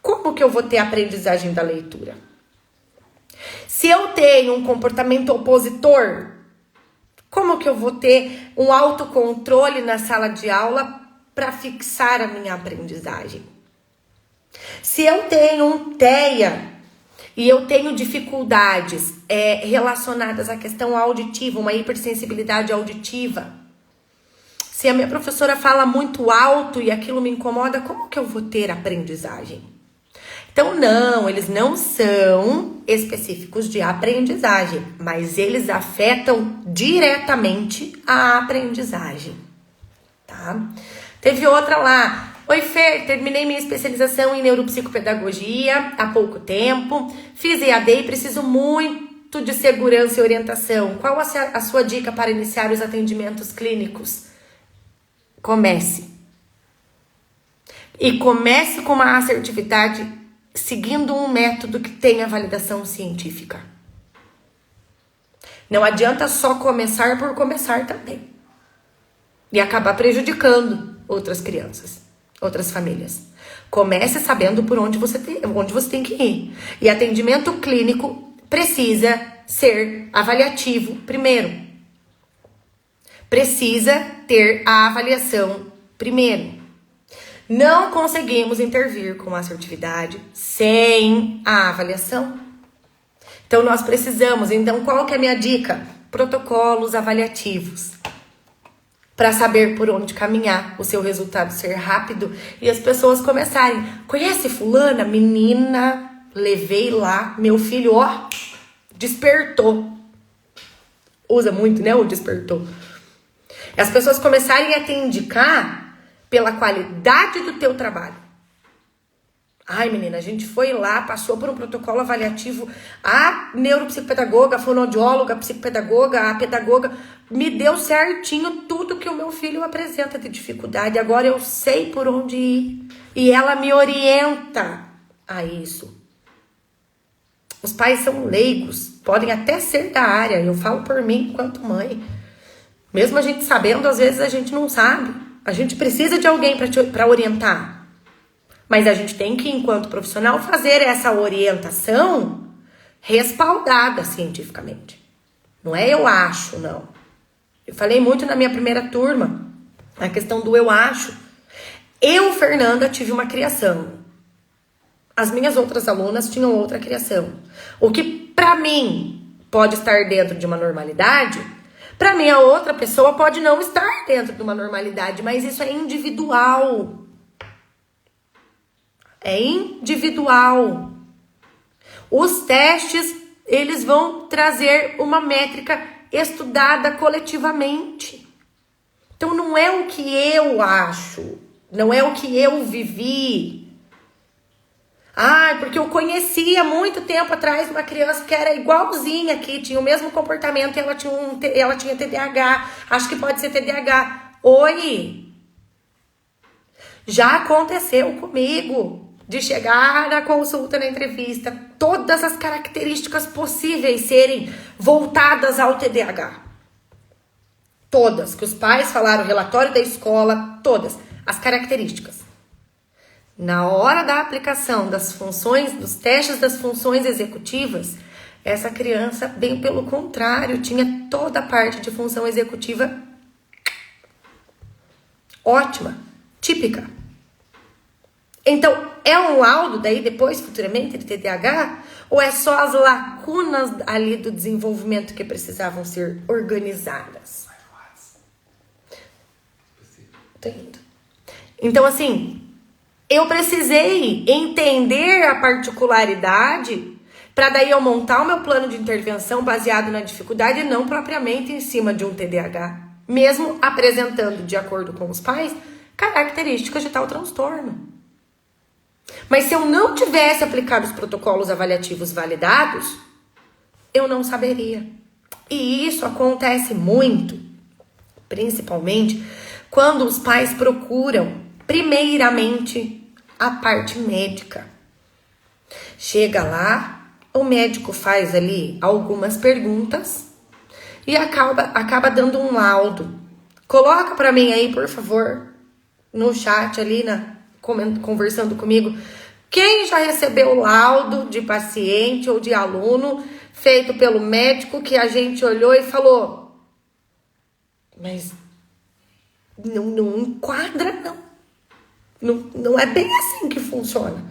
[SPEAKER 1] como que eu vou ter aprendizagem da leitura? Se eu tenho um comportamento opositor, como que eu vou ter um autocontrole na sala de aula para fixar a minha aprendizagem? Se eu tenho um TEA e eu tenho dificuldades relacionadas à questão auditiva, uma hipersensibilidade auditiva, se a minha professora fala muito alto e aquilo me incomoda, como que eu vou ter aprendizagem? Então, não, eles não são específicos de aprendizagem, mas eles afetam diretamente a aprendizagem, tá? Teve outra lá. Oi, Fer, terminei minha especialização em neuropsicopedagogia há pouco tempo, fiz EAD e preciso muito de segurança e orientação. Qual a sua dica para iniciar os atendimentos clínicos? Comece. E comece com uma assertividade seguindo um método que tenha validação científica. Não adianta só começar por começar também. E acabar prejudicando outras crianças, outras famílias. Comece sabendo por onde você tem que ir. E atendimento clínico precisa ser avaliativo primeiro. Precisa ter a avaliação primeiro. Não conseguimos intervir com assertividade sem a avaliação. Então, nós precisamos. Então, qual que é a minha dica? Protocolos avaliativos. Para saber por onde caminhar, o seu resultado ser rápido e as pessoas começarem. Conhece fulana? Menina, levei lá. Meu filho, ó, despertou. Usa muito, né? O despertou. As pessoas começarem a te indicar pela qualidade do teu trabalho. Ai, menina, a gente foi lá, passou por um protocolo avaliativo, a neuropsicopedagoga, a fonoaudióloga, a psicopedagoga, a pedagoga, me deu certinho tudo que o meu filho apresenta de dificuldade. Agora eu sei por onde ir. E ela me orienta a isso. Os pais são leigos, podem até ser da área, eu falo por mim enquanto mãe. Mesmo a gente sabendo, às vezes a gente não sabe. A gente precisa de alguém para orientar. Mas a gente tem que, enquanto profissional, fazer essa orientação respaldada cientificamente. Não é eu acho, não. Eu falei muito na minha primeira turma, a questão do eu acho. Eu, Fernanda, tive uma criação. As minhas outras alunas tinham outra criação. O que, para mim, pode estar dentro de uma normalidade, para mim, a outra pessoa pode não estar dentro de uma normalidade, mas isso é individual. É individual. Os testes, eles vão trazer uma métrica estudada coletivamente. Então, não é o que eu acho, não é o que eu vivi. Ah, porque eu conhecia muito tempo atrás uma criança que era igualzinha aqui, tinha o mesmo comportamento e ela tinha TDAH. Acho que pode ser TDAH. Oi! Já aconteceu comigo de chegar na consulta, na entrevista, todas as características possíveis serem voltadas ao TDAH. Todas, que os pais falaram, relatório da escola, todas as características. Na hora da aplicação das funções, dos testes das funções executivas, essa criança, bem pelo contrário, tinha toda a parte de função executiva ótima, típica. Então, é um laudo daí depois, futuramente, de TDAH? Ou é só as lacunas ali do desenvolvimento que precisavam ser organizadas? Tô indo. Então, assim, eu precisei entender a particularidade para daí eu montar o meu plano de intervenção baseado na dificuldade e não propriamente em cima de um TDAH. Mesmo apresentando, de acordo com os pais, características de tal transtorno. Mas se eu não tivesse aplicado os protocolos avaliativos validados, eu não saberia. E isso acontece muito, principalmente quando os pais procuram, primeiramente, a parte médica. Chega lá, o médico faz ali algumas perguntas e acaba dando um laudo. Coloca para mim aí, por favor, no chat ali, conversando comigo, quem já recebeu laudo de paciente ou de aluno feito pelo médico que a gente olhou e falou, mas não enquadra, não. Não é bem assim que funciona.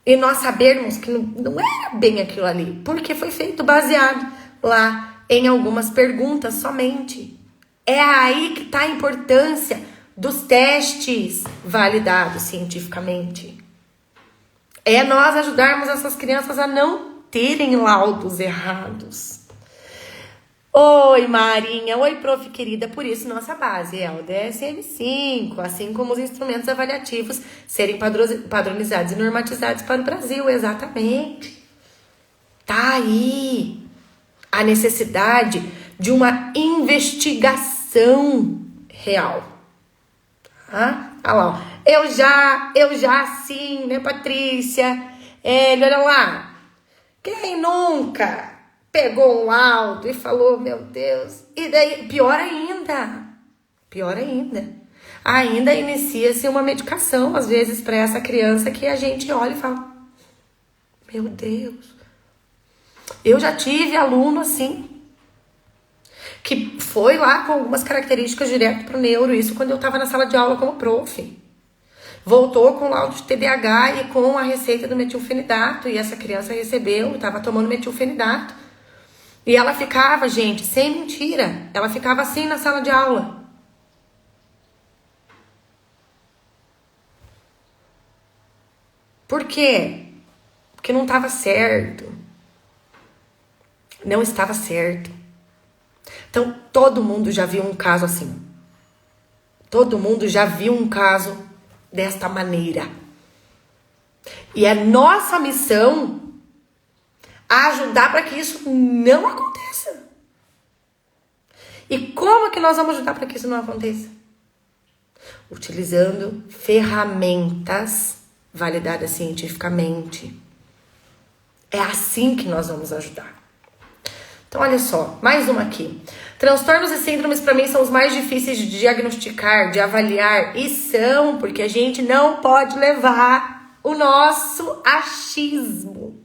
[SPEAKER 1] E nós sabermos que não era bem aquilo ali, porque foi feito baseado lá em algumas perguntas somente. É aí que está a importância dos testes validados cientificamente. É nós ajudarmos essas crianças a não terem laudos errados. Oi, Marinha. Oi, prof, querida. Por isso, nossa base é o DSM-5, assim como os instrumentos avaliativos serem padronizados e normatizados para o Brasil. Exatamente. Tá aí a necessidade de uma investigação real. Tá? Olha lá, ó. Eu já sim, né, Patrícia? Olha lá. Quem nunca pegou um laudo e falou, meu Deus, e daí, pior ainda, ainda inicia-se uma medicação, às vezes, para essa criança que a gente olha e fala, meu Deus, eu já tive aluno assim, que foi lá com algumas características direto pro neuro, isso quando eu tava na sala de aula como prof. Voltou com o laudo de TDAH e com a receita do metilfenidato, e essa criança recebeu, estava tomando metilfenidato. E ela ficava, gente, sem mentira, ela ficava assim na sala de aula. Por quê? Porque não estava certo. Não estava certo. Então, todo mundo já viu um caso assim. Todo mundo já viu um caso desta maneira. E é nossa missão ajudar para que isso não aconteça. E como que nós vamos ajudar para que isso não aconteça? Utilizando ferramentas validadas cientificamente. É assim que nós vamos ajudar. Então, olha só, mais uma aqui. Transtornos e síndromes, para mim, são os mais difíceis de diagnosticar, de avaliar. E são, porque a gente não pode levar o nosso achismo.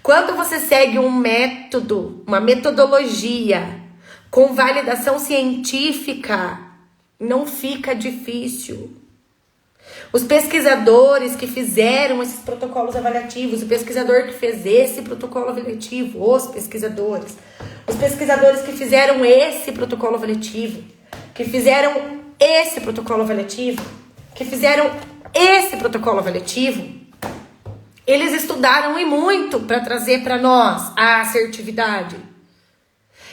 [SPEAKER 1] Quando você segue um método, uma metodologia com validação científica, não fica difícil. Os pesquisadores que fizeram esses protocolos avaliativos, o pesquisador que fez esse protocolo avaliativo, os pesquisadores que fizeram esse protocolo avaliativo, que fizeram esse protocolo avaliativo, que fizeram esse protocolo avaliativo, eles estudaram e muito para trazer para nós a assertividade.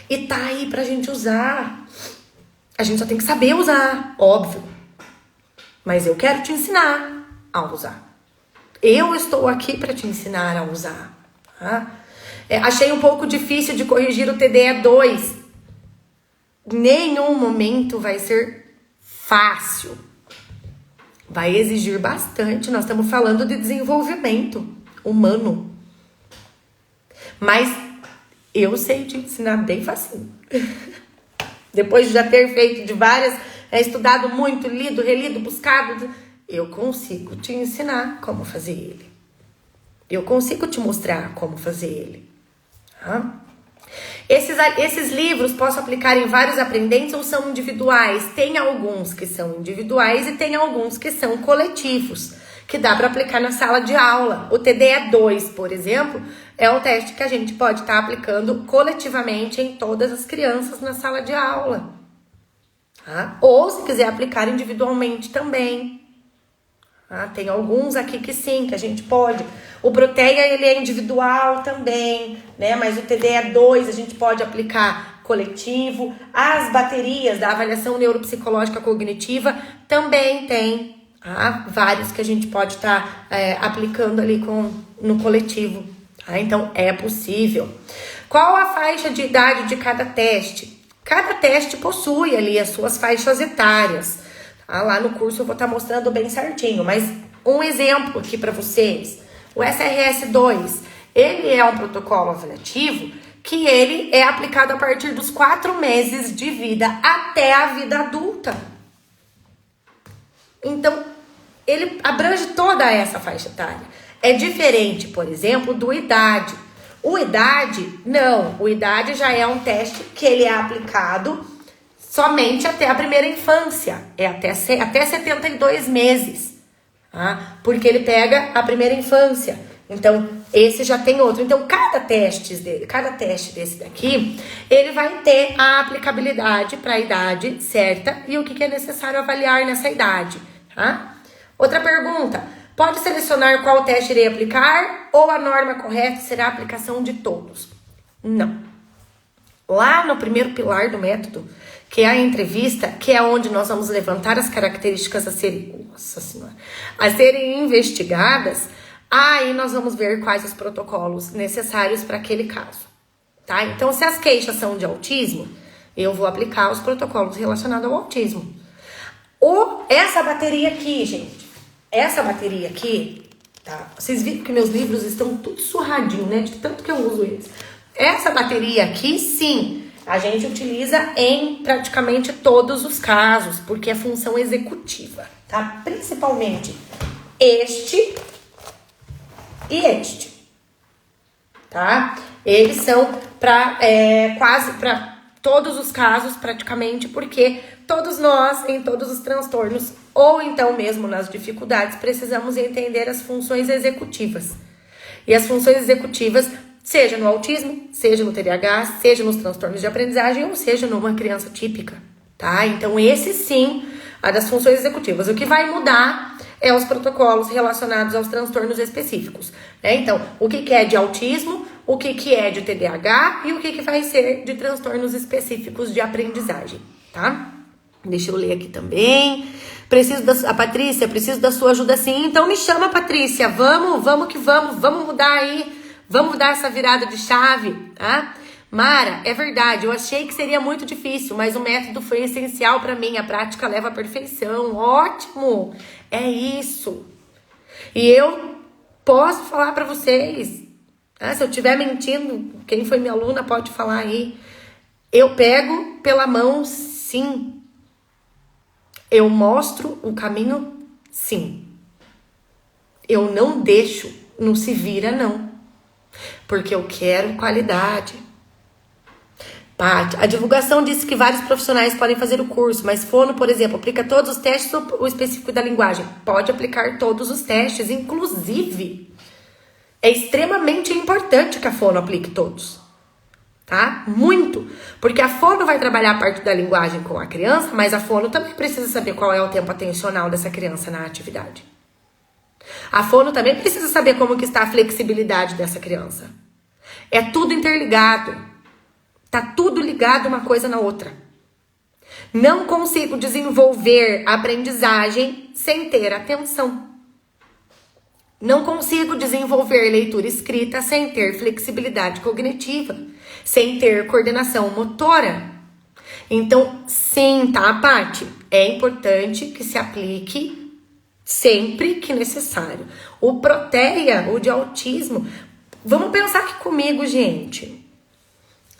[SPEAKER 1] E tá aí pra gente usar. A gente só tem que saber usar, óbvio. Mas eu quero te ensinar a usar. Eu estou aqui para te ensinar a usar. Tá? Achei um pouco difícil de corrigir o TDE2. Nenhum momento vai ser fácil. Vai exigir bastante. Nós estamos falando de desenvolvimento humano. Mas eu sei te ensinar bem facinho. Depois de já ter feito de várias, estudado muito, lido, relido, buscado, eu consigo te ensinar como fazer ele. Eu consigo te mostrar como fazer ele. Tá? Esses livros posso aplicar em vários aprendentes ou são individuais? Tem alguns que são individuais e tem alguns que são coletivos, que dá para aplicar na sala de aula. O TDE2, por exemplo, é um teste que a gente pode estar aplicando coletivamente em todas as crianças na sala de aula. Tá? Ou se quiser aplicar individualmente também. Tá? Tem alguns aqui que sim, que a gente pode. O Proteia, ele é individual também, né? Mas o TDE2 a gente pode aplicar coletivo. As baterias da avaliação neuropsicológica cognitiva também tem, tá? Vários que a gente pode estar aplicando ali no coletivo. Tá? Então, é possível. Qual a faixa de idade de cada teste? Cada teste possui ali as suas faixas etárias. Tá? Lá no curso eu vou estar mostrando bem certinho. Mas um exemplo aqui para vocês. O SRS-2, ele é um protocolo avaliativo que ele é aplicado a partir dos 4 meses de vida até a vida adulta. Então, ele abrange toda essa faixa etária. É diferente, por exemplo, do IDAD. O IDAD, não. O IDAD já é um teste que ele é aplicado somente até a primeira infância. É até 72 meses. Tá? Porque ele pega a primeira infância. Então, esse já tem outro. Então, cada teste desse daqui, ele vai ter a aplicabilidade para a idade certa e o que é necessário avaliar nessa idade. Tá? Outra pergunta. Pode selecionar qual teste irei aplicar ou a norma correta será a aplicação de todos. Não. Lá no primeiro pilar do método, que é a entrevista, que é onde nós vamos levantar as características a serem investigadas, aí nós vamos ver quais os protocolos necessários para aquele caso, tá? Então, se as queixas são de autismo, eu vou aplicar os protocolos relacionados ao autismo. Ou essa bateria aqui, gente, tá? Vocês viram que meus livros estão tudo surradinho, né? De tanto que eu uso eles. Essa bateria aqui, sim, a gente utiliza em praticamente todos os casos, porque é função executiva, tá? Principalmente este e este, tá? Eles são quase para todos os casos, praticamente, porque todos nós, em todos os transtornos, ou então mesmo nas dificuldades, precisamos entender as funções executivas. E as funções executivas, seja no autismo, seja no TDAH, seja nos transtornos de aprendizagem, ou seja numa criança típica, tá? Então, esse sim, a das funções executivas. O que vai mudar é os protocolos relacionados aos transtornos específicos, né? Então, o que é de autismo, o que é de TDAH e o que vai ser de transtornos específicos de aprendizagem, tá? Deixa eu ler aqui também. A Patrícia, preciso da sua ajuda sim. Então me chama, Patrícia. Vamos que vamos. Vamos mudar aí. Vamos dar essa virada de chave, tá? Mara, é verdade. Eu achei que seria muito difícil, mas o método foi essencial para mim. A prática leva à perfeição. Ótimo. É isso. E eu posso falar para vocês, tá? Se eu estiver mentindo, quem foi minha aluna pode falar aí. Eu pego pela mão, sim. Eu mostro o caminho, sim. Eu não deixo, não se vira, não. Porque eu quero qualidade. Paty, a divulgação disse que vários profissionais podem fazer o curso, mas Fono, por exemplo, aplica todos os testes ou o específico da linguagem? Pode aplicar todos os testes, inclusive. É extremamente importante que a Fono aplique todos. Tá? Muito. Porque a fono vai trabalhar a parte da linguagem com a criança, mas a fono também precisa saber qual é o tempo atencional dessa criança na atividade. A fono também precisa saber como que está a flexibilidade dessa criança. É tudo interligado. Tá tudo ligado uma coisa na outra. Não consigo desenvolver a aprendizagem sem ter atenção. Não consigo desenvolver leitura escrita sem ter flexibilidade cognitiva, sem ter coordenação motora. Então, sim, tá, Paty? É importante que se aplique sempre que necessário. O Proteia, o de autismo, vamos pensar aqui comigo, gente.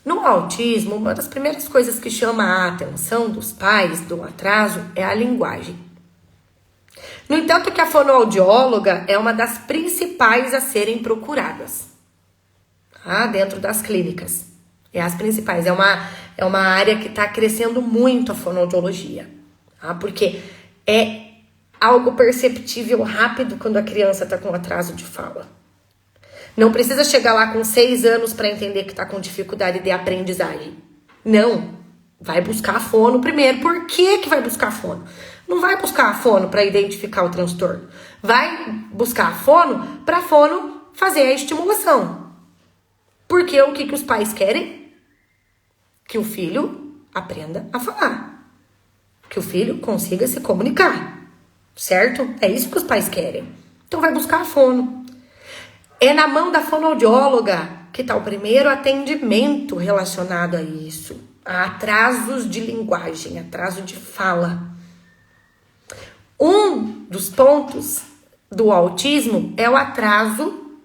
[SPEAKER 1] No autismo, uma das primeiras coisas que chama a atenção dos pais do atraso é a linguagem. No entanto, que a fonoaudióloga é uma das principais a serem procuradas, tá? Dentro das clínicas. É as principais. É uma área que está crescendo muito a fonoaudiologia, tá? Porque é algo perceptível rápido quando a criança está com atraso de fala. Não precisa chegar lá com 6 anos para entender que está com dificuldade de aprendizagem. Não. Vai buscar a fono primeiro. Por que vai buscar a fono? Não vai buscar a fono para identificar o transtorno. Vai buscar a fono para a fono fazer a estimulação. Porque o que os pais querem? Que o filho aprenda a falar. Que o filho consiga se comunicar. Certo? É isso que os pais querem. Então vai buscar a fono. É na mão da fonoaudióloga que está o primeiro atendimento relacionado a isso. A atrasos de linguagem, atraso de fala. Um dos pontos do autismo é o atraso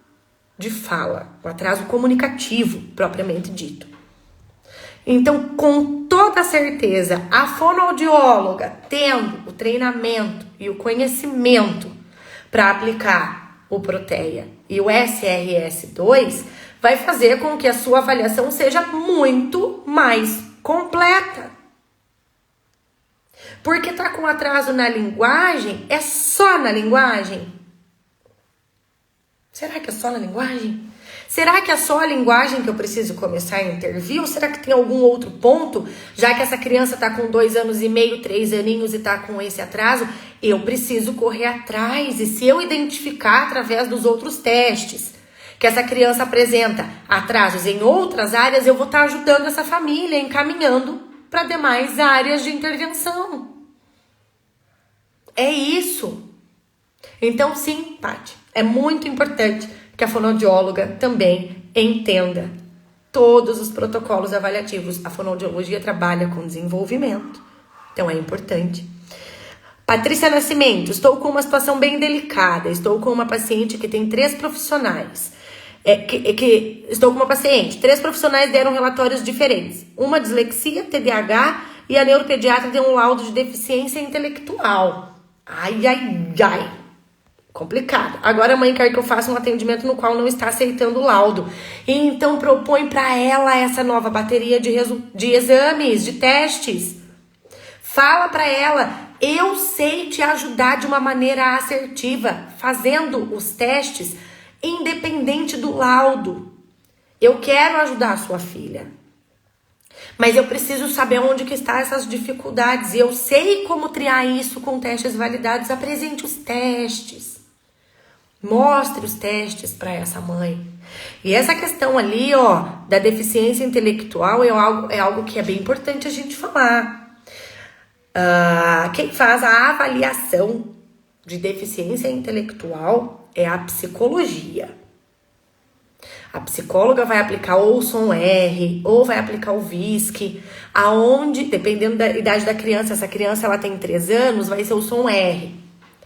[SPEAKER 1] de fala, o atraso comunicativo, propriamente dito. Então, com toda certeza, a fonoaudióloga tendo o treinamento e o conhecimento para aplicar o Proteia e o SRS-2, vai fazer com que a sua avaliação seja muito mais completa. Porque tá com atraso na linguagem? É só na linguagem? Será que é só na linguagem? Será que é só a linguagem que eu preciso começar a intervir? Ou será que tem algum outro ponto? Já que essa criança está com 2 anos e meio, 3 aninhos e está com esse atraso, eu preciso correr atrás. E se eu identificar através dos outros testes que essa criança apresenta atrasos em outras áreas, eu vou estar ajudando essa família, encaminhando para demais áreas de intervenção. É isso. Então, sim, Paty, é muito importante que a fonoaudióloga também entenda todos os protocolos avaliativos. A fonoaudiologia trabalha com desenvolvimento, então é importante. Patrícia Nascimento, estou com uma situação bem delicada. Estou com uma paciente que tem 3 profissionais. Estou com uma paciente. 3 profissionais deram relatórios diferentes. Uma dislexia, TDAH e a neuropediatra deu um laudo de deficiência intelectual. Ai. Complicado. Agora a mãe quer que eu faça um atendimento no qual não está aceitando o laudo. E então propõe para ela essa nova bateria de exames, de testes. Fala para ela, eu sei te ajudar de uma maneira assertiva, fazendo os testes independente do laudo. Eu quero ajudar a sua filha. Mas eu preciso saber onde que estão essas dificuldades. E eu sei como triar isso com testes validados. Apresente os testes. Mostre os testes para essa mãe. E essa questão ali, da deficiência intelectual é algo que é bem importante a gente falar. Quem faz a avaliação de deficiência intelectual é a psicologia. A psicóloga vai aplicar ou o som R, ou vai aplicar o VISC, aonde, dependendo da idade da criança, essa criança ela tem 3 anos, vai ser o som R,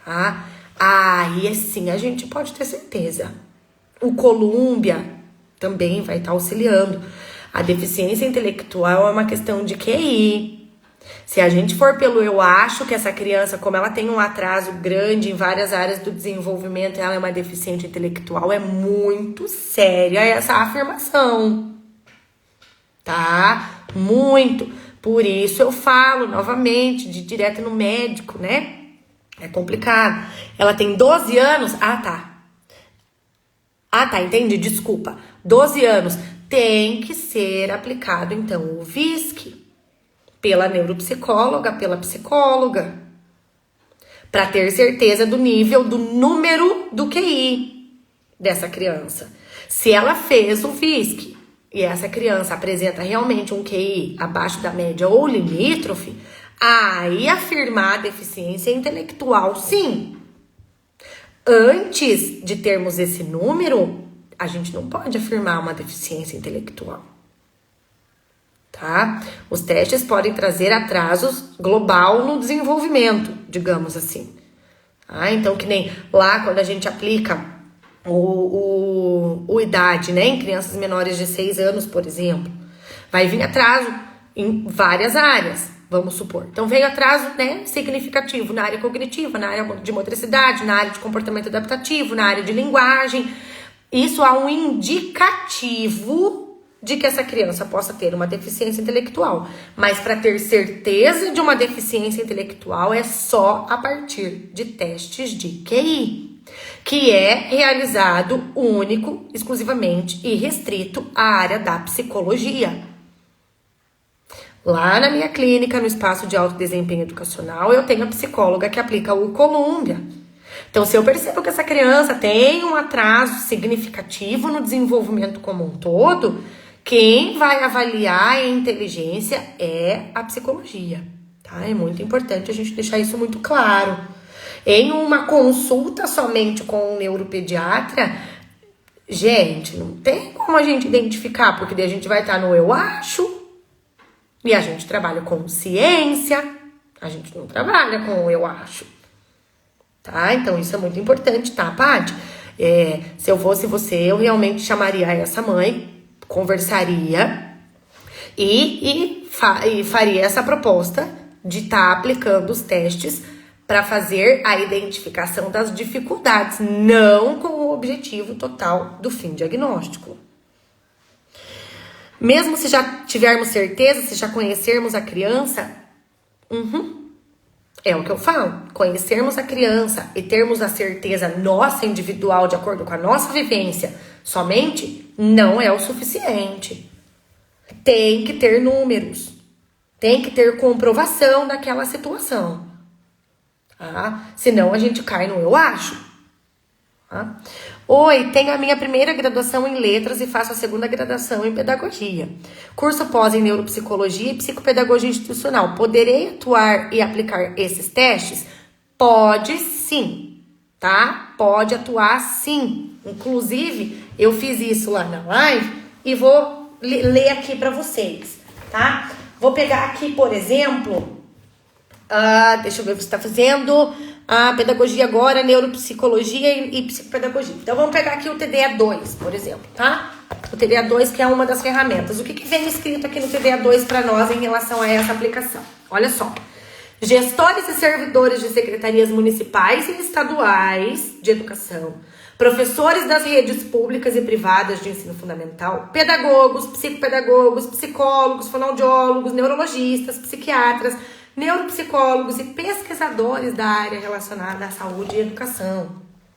[SPEAKER 1] tá? Aí assim, a gente pode ter certeza. O Columbia também vai estar auxiliando. A deficiência intelectual é uma questão de QI. Se a gente for pelo eu acho que essa criança, como ela tem um atraso grande em várias áreas do desenvolvimento, ela é uma deficiente intelectual, é muito séria essa afirmação, tá? Muito. Por isso eu falo novamente, de direto no médico, né? É complicado. Ela tem 12 anos? Entendi, desculpa. 12 anos. Tem que ser aplicado, então, o VISC. Pela neuropsicóloga, pela psicóloga, para ter certeza do nível, do número do QI dessa criança. Se ela fez o VISC e essa criança apresenta realmente um QI abaixo da média ou limítrofe, aí afirmar a deficiência intelectual, sim. Antes de termos esse número, a gente não pode afirmar uma deficiência intelectual. Tá? Os testes podem trazer atrasos global no desenvolvimento, digamos assim. Tá? Então, que nem lá quando a gente aplica o idade, né, em crianças menores de 6 anos, por exemplo, vai vir atraso em várias áreas, vamos supor. Então, veio atraso, né, significativo na área cognitiva, na área de motricidade, na área de comportamento adaptativo, na área de linguagem. Isso é um indicativo de que essa criança possa ter uma deficiência intelectual. Mas para ter certeza de uma deficiência intelectual é só a partir de testes de QI, que é realizado único, exclusivamente e restrito à área da psicologia. Lá na minha clínica, no espaço de alto desempenho educacional, eu tenho a psicóloga que aplica o Columbia. Então, se eu percebo que essa criança tem um atraso significativo no desenvolvimento como um todo, quem vai avaliar a inteligência é a psicologia, tá? É muito importante a gente deixar isso muito claro. Em uma consulta somente com um neuropediatra, gente, não tem como a gente identificar, porque daí a gente vai estar no eu acho, e a gente trabalha com ciência, a gente não trabalha com o eu acho, tá? Então, isso é muito importante, tá, Paty? Se eu fosse você, eu realmente chamaria essa mãe, conversaria e faria essa proposta de estar aplicando os testes para fazer a identificação das dificuldades, não com o objetivo total do fim diagnóstico. Mesmo se já tivermos certeza, se já conhecermos a criança, É o que eu falo. Conhecermos a criança e termos a certeza nossa individual de acordo com a nossa vivência somente não é o suficiente. Tem que ter números. Tem que ter comprovação daquela situação. Tá? Senão a gente cai no eu acho. Tá? Oi, tenho a minha primeira graduação em letras e faço a segunda graduação em pedagogia. Curso pós em neuropsicologia e psicopedagogia institucional. Poderei atuar e aplicar esses testes? Pode sim, tá? Pode atuar sim. Inclusive, eu fiz isso lá na live e vou ler aqui para vocês, tá? Vou pegar aqui, por exemplo, deixa eu ver o que você está fazendo. A pedagogia agora, neuropsicologia e psicopedagogia. Então, vamos pegar aqui o TDA2, por exemplo, tá? O TDA2, que é uma das ferramentas. O que vem escrito aqui no TDA2 para nós em relação a essa aplicação? Olha só. Gestores e servidores de secretarias municipais e estaduais de educação, professores das redes públicas e privadas de ensino fundamental, pedagogos, psicopedagogos, psicólogos, fonoaudiólogos, neurologistas, psiquiatras, neuropsicólogos e pesquisadores da área relacionada à saúde e educação,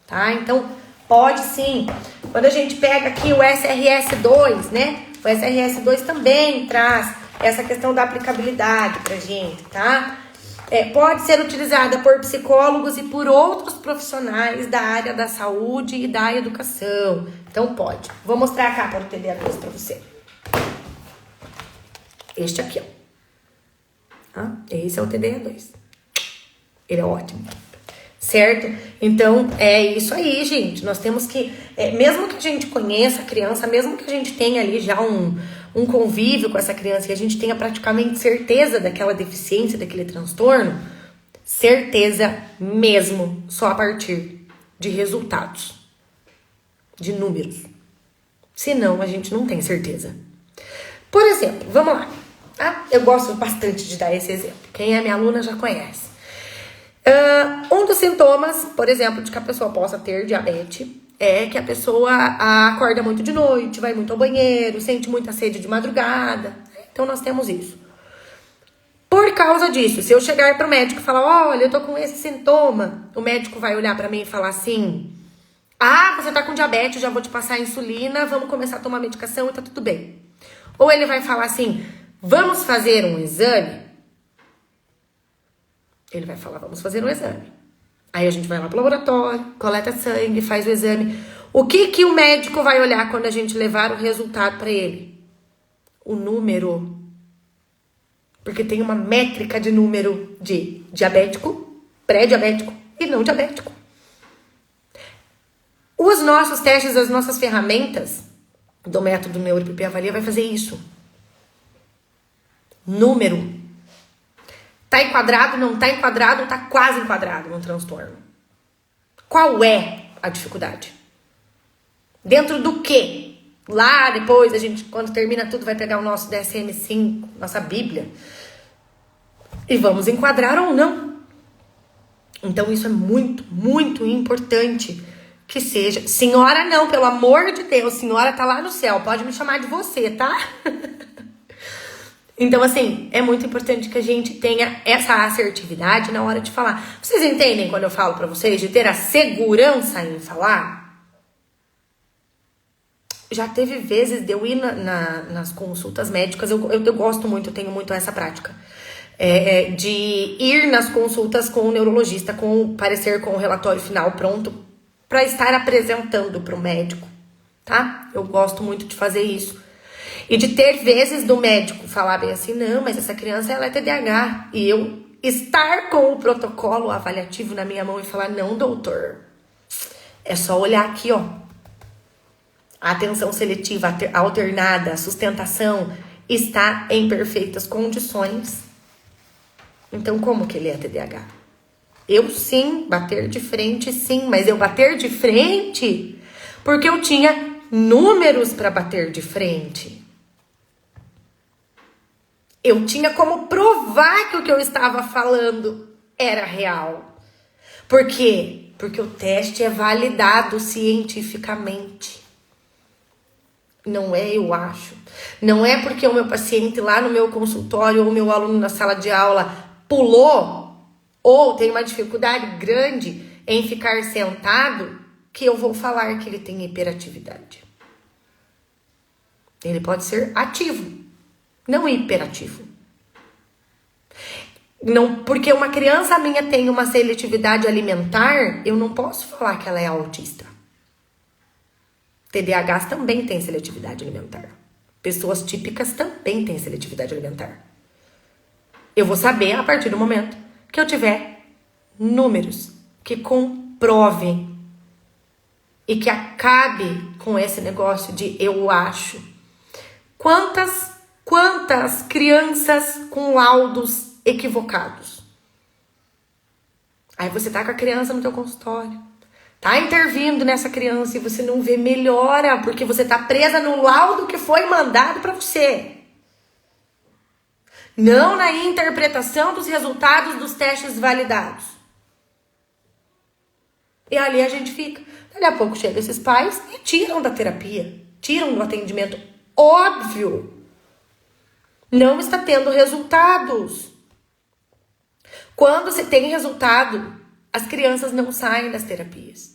[SPEAKER 1] tá? Então, pode sim. Quando a gente pega aqui o SRS-2, né? O SRS-2 também traz essa questão da aplicabilidade pra gente, tá? Pode ser utilizada por psicólogos e por outros profissionais da área da saúde e da educação. Então, pode. Vou mostrar a capa do TDA2 pra você. Este aqui, ó. Esse é o TDA2. Ele é ótimo. Certo? Então, é isso aí, gente. Nós temos que, mesmo que a gente conheça a criança, mesmo que a gente tenha ali já um convívio com essa criança e a gente tenha praticamente certeza daquela deficiência, daquele transtorno, certeza mesmo só a partir de resultados, de números. Senão, a gente não tem certeza. Por exemplo, vamos lá. Eu gosto bastante de dar esse exemplo. Quem é minha aluna já conhece. Um dos sintomas, por exemplo, de que a pessoa possa ter diabetes é que a pessoa acorda muito de noite, vai muito ao banheiro, sente muita sede de madrugada. Então, nós temos isso. Por causa disso, se eu chegar para o médico e falar, olha, eu tô com esse sintoma, o médico vai olhar para mim e falar assim, você tá com diabetes, já vou te passar a insulina, vamos começar a tomar medicação e tá tudo bem. Ou ele vai falar assim, vamos fazer um exame? Ele vai falar, vamos fazer um exame. Aí a gente vai lá pro laboratório, coleta sangue, faz o exame. O que o médico vai olhar quando a gente levar o resultado para ele? O número. Porque tem uma métrica de número de diabético, pré-diabético e não diabético. Os nossos testes, as nossas ferramentas do método NeuroPP Avalia vai fazer isso. Número. Tá enquadrado, não tá enquadrado, tá quase enquadrado no transtorno. Qual é a dificuldade? Dentro do quê? Lá depois, a gente, quando termina tudo, vai pegar o nosso DSM-5, nossa Bíblia, e vamos enquadrar ou não. Então, isso é muito, muito importante que seja. Senhora não, pelo amor de Deus, senhora tá lá no céu, pode me chamar de você, tá? Então, assim, é muito importante que a gente tenha essa assertividade na hora de falar. Vocês entendem quando eu falo pra vocês de ter a segurança em falar? Já teve vezes de eu ir nas consultas médicas, eu gosto muito, eu tenho muito essa prática. De ir nas consultas com o neurologista, com o parecer, com o relatório final pronto, pra estar apresentando pro médico, tá? Eu gosto muito de fazer isso. E de ter vezes do médico falar bem assim, não, mas essa criança ela é TDAH. E eu estar com o protocolo avaliativo na minha mão e falar, não, doutor. É só olhar aqui, ó. A atenção seletiva alternada, a sustentação está em perfeitas condições. Então, como que ele é TDAH? Eu sim, bater de frente, sim. Mas eu bater de frente porque eu tinha números para bater de frente. Eu tinha como provar que o que eu estava falando era real. Por quê? Porque o teste é validado cientificamente. Não é, eu acho. Não é porque o meu paciente lá no meu consultório ou o meu aluno na sala de aula pulou ou tem uma dificuldade grande em ficar sentado, que eu vou falar que ele tem hiperatividade. Ele pode ser ativo, não hiperativo. Não, porque uma criança minha tem uma seletividade alimentar, eu não posso falar que ela é autista. TDAHs também tem seletividade alimentar. Pessoas típicas também têm seletividade alimentar. Eu vou saber a partir do momento que eu tiver números que comprovem e que acabe com esse negócio de eu acho. Quantas crianças com laudos equivocados? Aí você tá com a criança no teu consultório, tá intervindo nessa criança e você não vê melhora, porque você tá presa no laudo que foi mandado para você. Não na interpretação dos resultados dos testes validados. E ali a gente fica. Daqui a pouco chegam esses pais e tiram da terapia, tiram do atendimento. Óbvio, não está tendo resultados. Quando se tem resultado, as crianças não saem das terapias.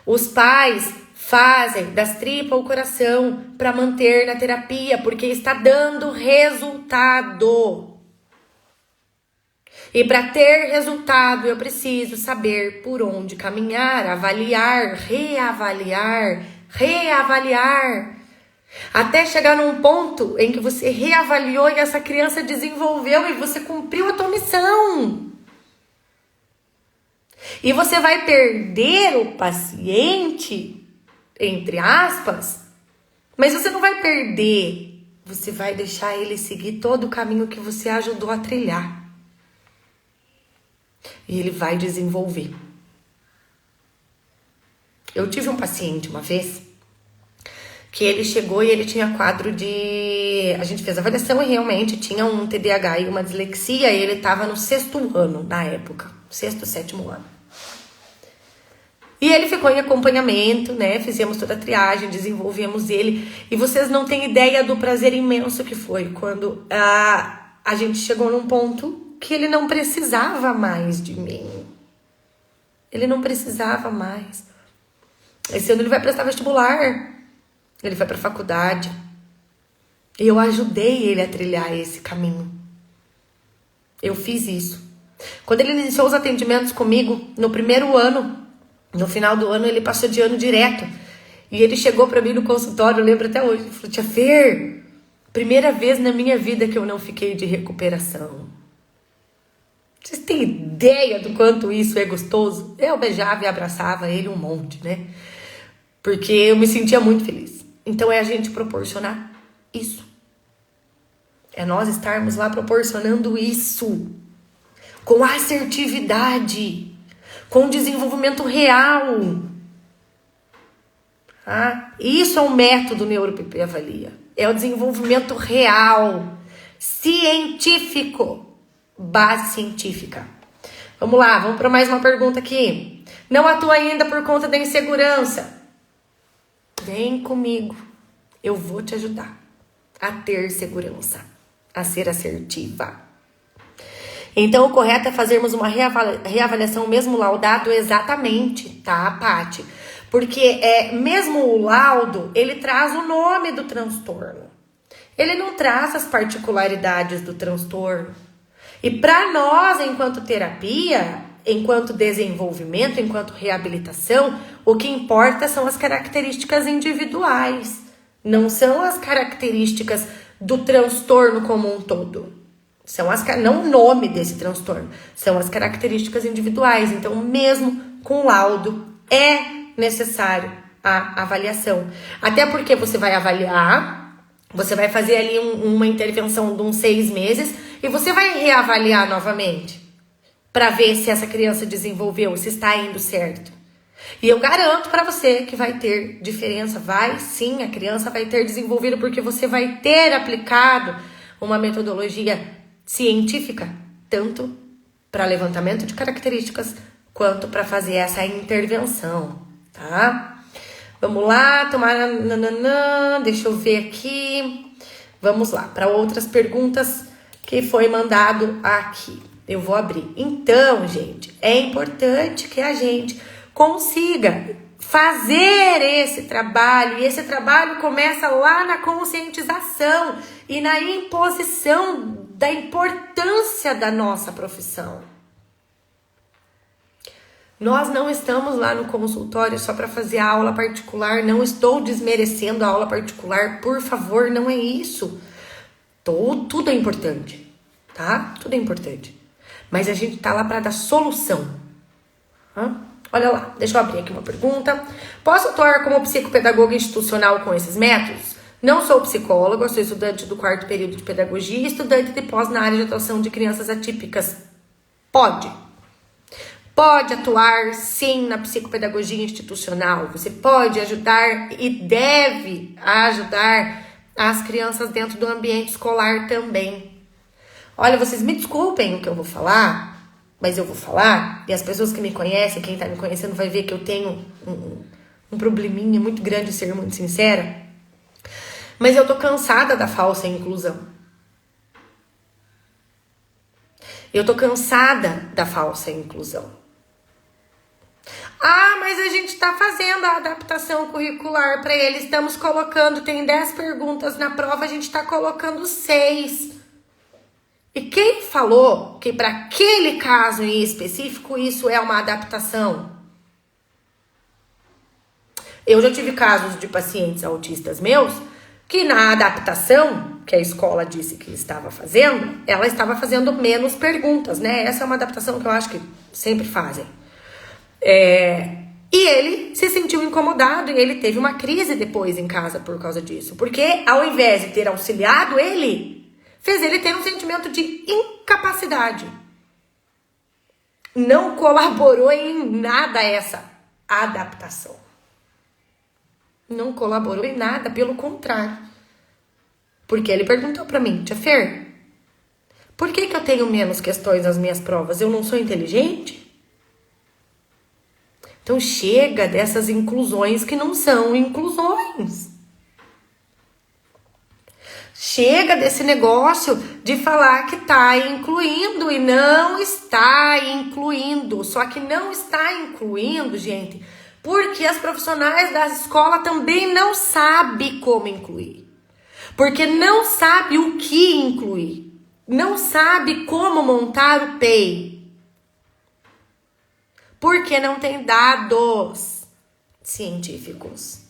[SPEAKER 1] Os pais fazem das tripas o coração para manter na terapia, porque está dando resultado. E para ter resultado, eu preciso saber por onde caminhar, avaliar, reavaliar. Até chegar num ponto em que você reavaliou e essa criança desenvolveu e você cumpriu a tua missão. E você vai perder o paciente, entre aspas, mas você não vai perder. Você vai deixar ele seguir todo o caminho que você ajudou a trilhar. E ele vai desenvolver. Eu tive um paciente uma vez que ele chegou e ele tinha quadro de... A gente fez a avaliação e realmente tinha um TDAH e uma dislexia, e ele estava no 6º ano na época. 6º, 7º ano. E ele ficou em acompanhamento, né? Fizemos toda a triagem, desenvolvemos ele. E vocês não têm ideia do prazer imenso que foi quando a gente chegou num ponto que ele não precisava mais de mim. Ele não precisava mais. Esse ano ele vai prestar vestibular. Ele vai para a faculdade. E eu ajudei ele a trilhar esse caminho. Eu fiz isso. Quando ele iniciou os atendimentos comigo, no primeiro ano, no final do ano, ele passou de ano direto. E ele chegou para mim no consultório, eu lembro até hoje. Ele falou: tia Fer, primeira vez na minha vida que eu não fiquei de recuperação. Vocês têm ideia do quanto isso é gostoso? Eu beijava e abraçava ele um monte, né? Porque eu me sentia muito feliz. Então é a gente proporcionar isso. É nós estarmos lá proporcionando isso. Com assertividade. Com desenvolvimento real. Isso é um método NeuroPP Avalia. É o desenvolvimento real. Científico. Base científica. Vamos lá, vamos para mais uma pergunta aqui. Não atua ainda por conta da insegurança. Vem comigo, eu vou te ajudar a ter segurança, a ser assertiva. Então, o correto é fazermos uma reavaliação mesmo laudado exatamente, tá, Paty? Porque mesmo o laudo, ele traz o nome do transtorno. Ele não traz as particularidades do transtorno. E para nós, enquanto terapia, enquanto desenvolvimento, enquanto reabilitação, o que importa são as características individuais. Não são as características do transtorno como um todo. Não o nome desse transtorno. São as características individuais. Então, mesmo com laudo, é necessário a avaliação. Até porque você vai avaliar, você vai fazer ali uma intervenção de uns 6 meses e você vai reavaliar novamente para ver se essa criança desenvolveu, se está indo certo. E eu garanto para você que vai ter diferença. Vai sim, a criança vai ter desenvolvido, porque você vai ter aplicado uma metodologia científica, tanto para levantamento de características, quanto para fazer essa intervenção, tá? Vamos lá, deixa eu ver aqui. Vamos lá, para outras perguntas que foi mandado aqui. Eu vou abrir. Então, gente, é importante que a gente consiga fazer esse trabalho. E esse trabalho começa lá na conscientização e na imposição da importância da nossa profissão. Nós não estamos lá no consultório só para fazer a aula particular. Não estou desmerecendo a aula particular. Por favor, não é isso. Tudo é importante, tá? Tudo é importante. Mas a gente tá lá para dar solução. Olha lá, deixa eu abrir aqui uma pergunta. Posso atuar como psicopedagoga institucional com esses métodos? Não sou psicóloga, sou estudante do 4º período de pedagogia e estudante de pós na área de atuação de crianças atípicas. Pode atuar, sim, na psicopedagogia institucional. Você pode ajudar e deve ajudar as crianças dentro do ambiente escolar também. Olha, vocês me desculpem o que eu vou falar, mas eu vou falar, e as pessoas que me conhecem, quem tá me conhecendo vai ver que eu tenho um probleminha muito grande, de ser muito sincera. Mas eu tô cansada da falsa inclusão. Eu tô cansada da falsa inclusão. Mas a gente tá fazendo a adaptação curricular para ele. Estamos colocando, tem 10 perguntas na prova, a gente tá colocando 6. E quem falou que para aquele caso em específico isso é uma adaptação? Eu já tive casos de pacientes autistas meus que na adaptação que a escola disse que estava fazendo, ela estava fazendo menos perguntas, né? Essa é uma adaptação que eu acho que sempre fazem. E ele se sentiu incomodado e ele teve uma crise depois em casa por causa disso. Porque ao invés de ter auxiliado ele, fez ele ter um sentimento de incapacidade. Não colaborou em nada essa adaptação. Não colaborou em nada, pelo contrário. Porque ele perguntou pra mim, Tia Fer, por que eu tenho menos questões nas minhas provas? Eu não sou inteligente? Então chega dessas inclusões que não são inclusões. Chega desse negócio de falar que tá incluindo e não está incluindo. Só que não está incluindo, gente, porque as profissionais da escola também não sabem como incluir. Porque não sabe o que incluir. Não sabe como montar o PEI. Porque não tem dados científicos.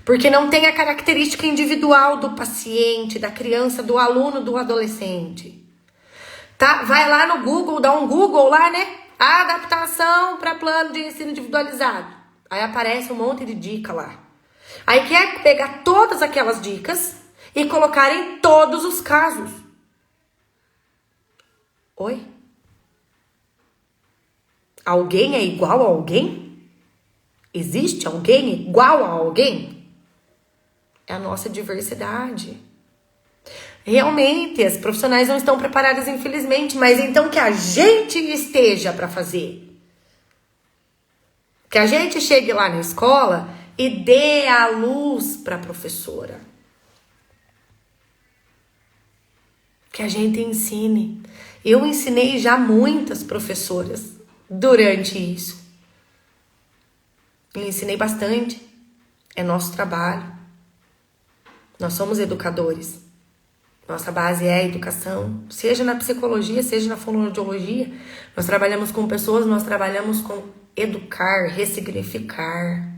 [SPEAKER 1] Porque não tem a característica individual do paciente, da criança, do aluno, do adolescente. Tá? Vai lá no Google, dá um Google lá, né? Adaptação para plano de ensino individualizado. Aí aparece um monte de dica lá. Aí quer pegar todas aquelas dicas e colocar em todos os casos. Oi? Alguém é igual a alguém? Existe alguém igual a alguém? É a nossa diversidade. Realmente, as profissionais não estão preparadas, infelizmente, mas então que a gente esteja para fazer. Que a gente chegue lá na escola e dê a luz para a professora. Que a gente ensine. Eu ensinei já muitas professoras durante isso. Eu ensinei bastante. É nosso trabalho. Nós somos educadores. Nossa base é a educação. Seja na psicologia, seja na fonoaudiologia. Nós trabalhamos com pessoas, nós trabalhamos com educar, ressignificar.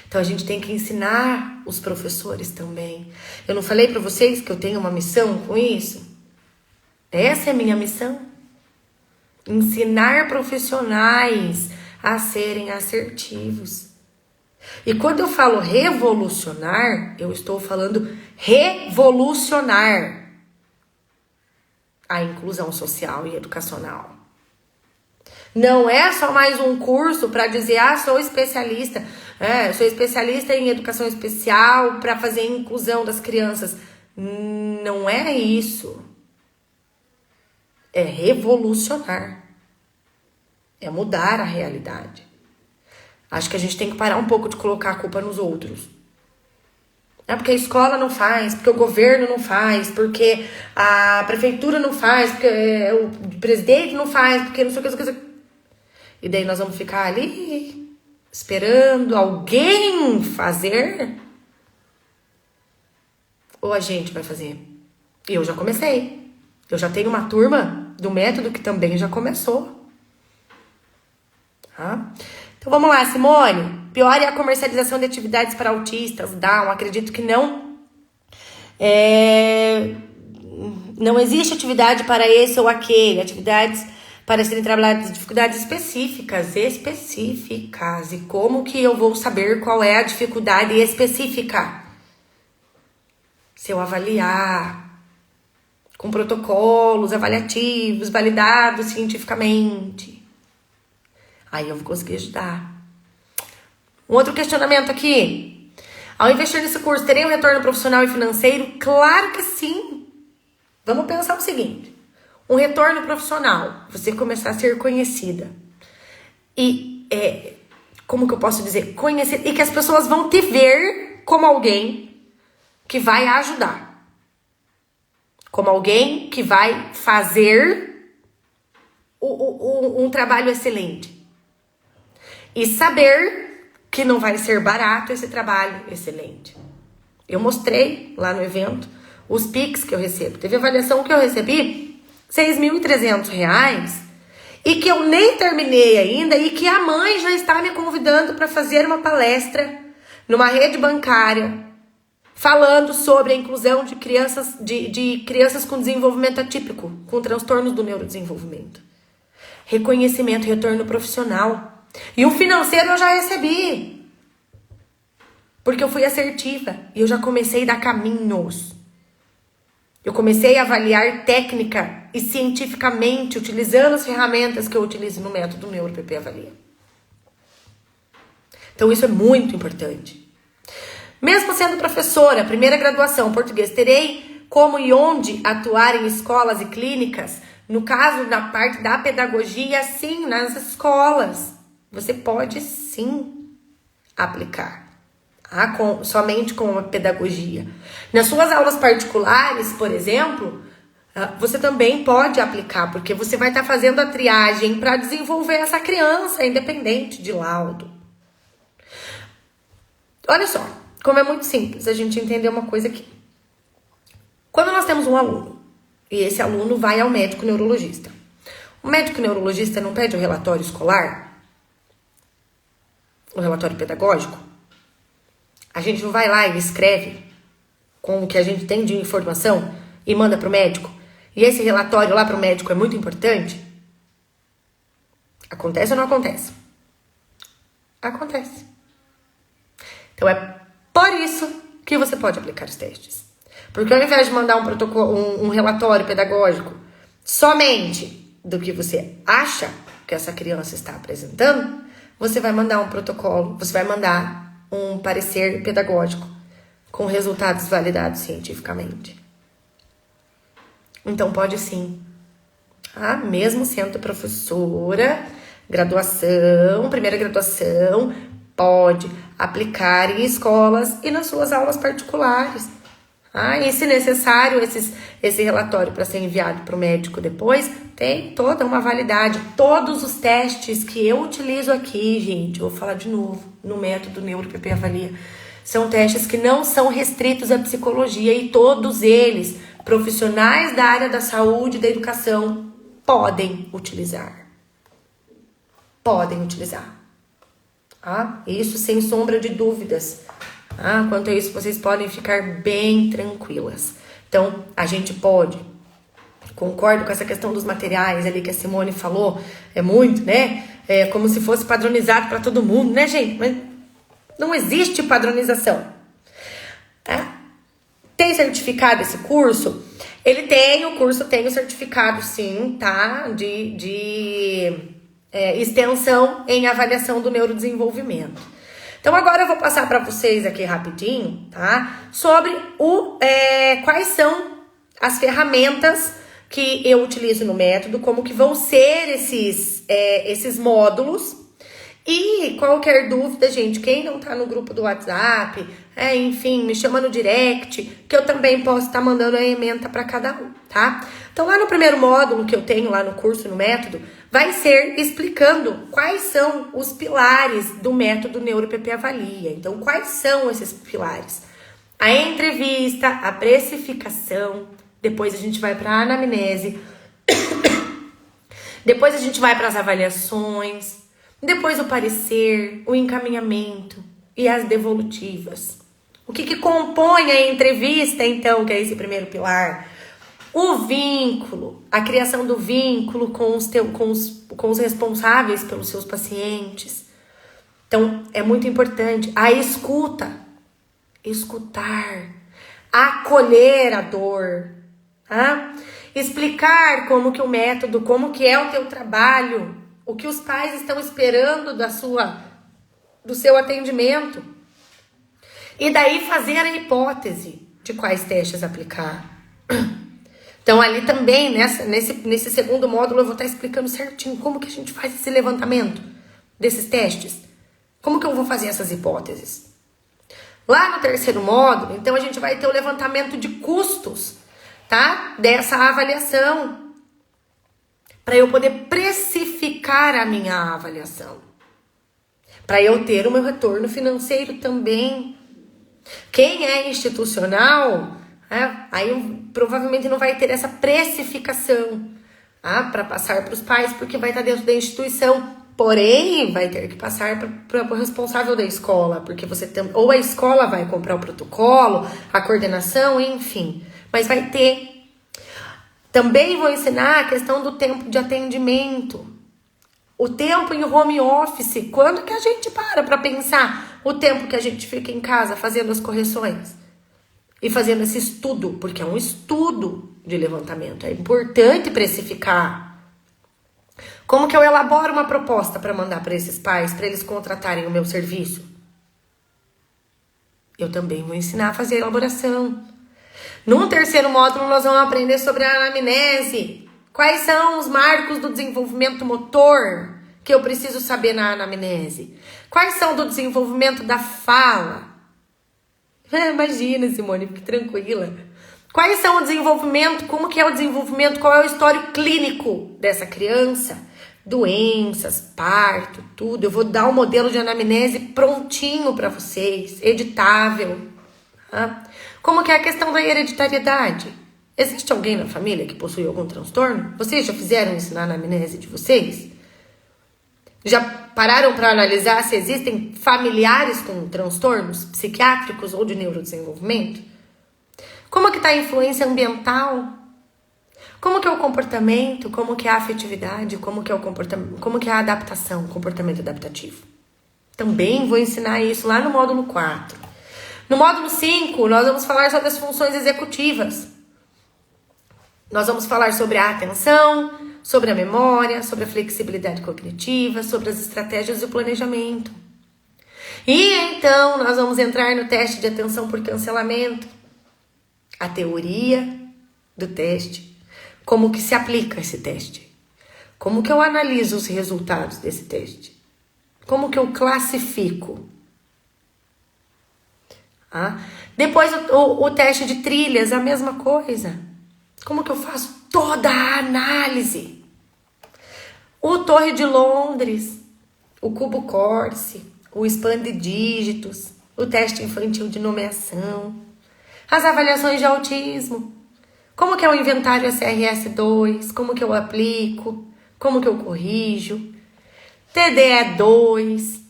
[SPEAKER 1] Então a gente tem que ensinar os professores também. Eu não falei para vocês que eu tenho uma missão com isso? Essa é a minha missão. Ensinar profissionais a serem assertivos. E quando eu falo revolucionar, eu estou falando revolucionar a inclusão social e educacional. Não é só mais um curso para dizer, sou especialista. Sou especialista em educação especial para fazer inclusão das crianças. Não é isso. É revolucionar. É mudar a realidade. Acho que a gente tem que parar um pouco de colocar a culpa nos outros. Porque a escola não faz, porque o governo não faz, porque a prefeitura não faz, porque o presidente não faz, porque não sei o que, não sei o que. E daí nós vamos ficar ali esperando alguém fazer? Ou a gente vai fazer? E eu já comecei. Eu já tenho uma turma do método que também já começou. Tá? Então vamos lá, Simone. Pior é a comercialização de atividades para autistas, Down. Acredito que não. Não existe atividade para esse ou aquele. Atividades para serem trabalhadas dificuldades específicas. E como que eu vou saber qual é a dificuldade específica? Se eu avaliar com protocolos avaliativos, validados cientificamente, aí eu vou conseguir ajudar. Um outro questionamento aqui. Ao investir nesse curso, terei um retorno profissional e financeiro? Claro que sim. Vamos pensar o seguinte. Um retorno profissional. Você começar a ser conhecida. E, como que eu posso dizer? Conhecida. E que as pessoas vão te ver como alguém que vai ajudar. Como alguém que vai fazer um trabalho excelente. E saber que não vai ser barato esse trabalho excelente. Eu mostrei lá no evento os Pix que eu recebo. Teve avaliação que eu recebi R$6.300 e que eu nem terminei ainda e que a mãe já está me convidando para fazer uma palestra numa rede bancária falando sobre a inclusão de crianças com desenvolvimento atípico, com transtornos do neurodesenvolvimento. Reconhecimento, retorno profissional. E o financeiro eu já recebi. Porque eu fui assertiva e eu já comecei a dar caminhos. Eu comecei a avaliar técnica e cientificamente, utilizando as ferramentas que eu utilizo no método NeuroPP Avalia. Então isso é muito importante. Mesmo sendo professora, primeira graduação, português, terei como e onde atuar em escolas e clínicas? No caso, na parte da pedagogia, sim, nas escolas. Você pode, sim, aplicar. Somente com a pedagogia. Nas suas aulas particulares, por exemplo, você também pode aplicar, porque você vai estar fazendo a triagem para desenvolver essa criança, independente de laudo. Olha só. Como é muito simples a gente entender uma coisa aqui. Quando nós temos um aluno, e esse aluno vai ao médico neurologista. O médico neurologista não pede o relatório escolar? O relatório pedagógico? A gente não vai lá e escreve com o que a gente tem de informação e manda para o médico? E esse relatório lá para o médico é muito importante? Acontece ou não acontece? Acontece. Então é por isso que você pode aplicar os testes. Porque ao invés de mandar um protocolo, um relatório pedagógico somente do que você acha que essa criança está apresentando, você vai mandar um protocolo, você vai mandar um parecer pedagógico com resultados validados cientificamente. Então pode sim. Mesmo sendo professora, graduação, primeira graduação, pode aplicar em escolas e nas suas aulas particulares. E se necessário, esse relatório para ser enviado para o médico depois, tem toda uma validade. Todos os testes que eu utilizo aqui, gente, eu vou falar de novo, no método NeuroPP Avalia, são testes que não são restritos à psicologia e todos eles, profissionais da área da saúde e da educação, podem utilizar. Podem utilizar. Isso sem sombra de dúvidas. Quanto a isso, vocês podem ficar bem tranquilas. Então, a gente pode. Concordo com essa questão dos materiais ali que a Simone falou. É muito, né? É como se fosse padronizado para todo mundo, né, gente? Mas não existe padronização. Tem certificado esse curso? O curso tem o certificado, sim, tá? De extensão em avaliação do neurodesenvolvimento. Então, agora eu vou passar para vocês aqui rapidinho, tá? Sobre quais são as ferramentas que eu utilizo no método, como que vão ser esses módulos E qualquer dúvida, gente, quem não tá no grupo do WhatsApp, enfim, me chama no direct, que eu também posso estar mandando a ementa para cada um, tá? Então, lá no primeiro módulo que eu tenho lá no curso, no método, vai ser explicando quais são os pilares do método NeuroPP Avalia. Então, quais são esses pilares? A entrevista, a precificação, depois a gente vai para a anamnese, depois a gente vai para as avaliações, depois o parecer, o encaminhamento e as devolutivas. O que compõe a entrevista, então, que é esse primeiro pilar? O vínculo, a criação do vínculo com os responsáveis pelos seus pacientes. Então, é muito importante a escuta, escutar, acolher a dor, tá? Explicar como que o método, como que é o teu trabalho, o que os pais estão esperando do seu atendimento. E daí fazer a hipótese de quais testes aplicar. Então, ali também, nesse segundo módulo, eu vou estar explicando certinho como que a gente faz esse levantamento desses testes. Como que eu vou fazer essas hipóteses? Lá no terceiro módulo, então, a gente vai ter o levantamento de custos, tá? Dessa avaliação. Para eu poder precificar a minha avaliação. Para eu ter o meu retorno financeiro também. Quem é institucional, aí provavelmente não vai ter essa precificação para passar para os pais, porque vai estar dentro da instituição. Porém, vai ter que passar para o responsável da escola, porque ou a escola vai comprar o protocolo, a coordenação, enfim. Mas vai ter. Também vou ensinar a questão do tempo de atendimento. O tempo em home office. Quando que a gente para pensar o tempo que a gente fica em casa fazendo as correções? E fazendo esse estudo, porque é um estudo de levantamento. É importante precificar. Como que eu elaboro uma proposta para mandar para esses pais, para eles contratarem o meu serviço? Eu também vou ensinar a fazer a elaboração. No terceiro módulo, nós vamos aprender sobre a anamnese. Quais são os marcos do desenvolvimento motor que eu preciso saber na anamnese? Quais são do desenvolvimento da fala? Imagina, Simone, fique tranquila. Quais são o desenvolvimento, como que é o desenvolvimento, qual é o histórico clínico dessa criança? Doenças, parto, tudo. Eu vou dar um modelo de anamnese prontinho para vocês, editável. Tá? Como que é a questão da hereditariedade? Existe alguém na família que possui algum transtorno? Vocês já fizeram isso na anamnese de vocês? Já pararam para analisar se existem familiares com transtornos psiquiátricos ou de neurodesenvolvimento? Como que está a influência ambiental? Como que é o comportamento? Como que é a afetividade? Como que é o comportamento? Como que é a adaptação, o comportamento adaptativo? Também vou ensinar isso lá no módulo 4. No módulo 5, nós vamos falar sobre as funções executivas. Nós vamos falar sobre a atenção, sobre a memória, sobre a flexibilidade cognitiva, sobre as estratégias do planejamento. E então, nós vamos entrar no teste de atenção por cancelamento. A teoria do teste. Como que se aplica esse teste? Como que eu analiso os resultados desse teste? Como que eu classifico? Depois o teste de trilhas, a mesma coisa. Como que eu faço toda a análise? O Torre de Londres, o Cubo Corse, o Span de Dígitos, o teste infantil de nomeação, as avaliações de autismo. Como que é o inventário SRS-2? Como que eu aplico? Como que eu corrijo? TDE-2,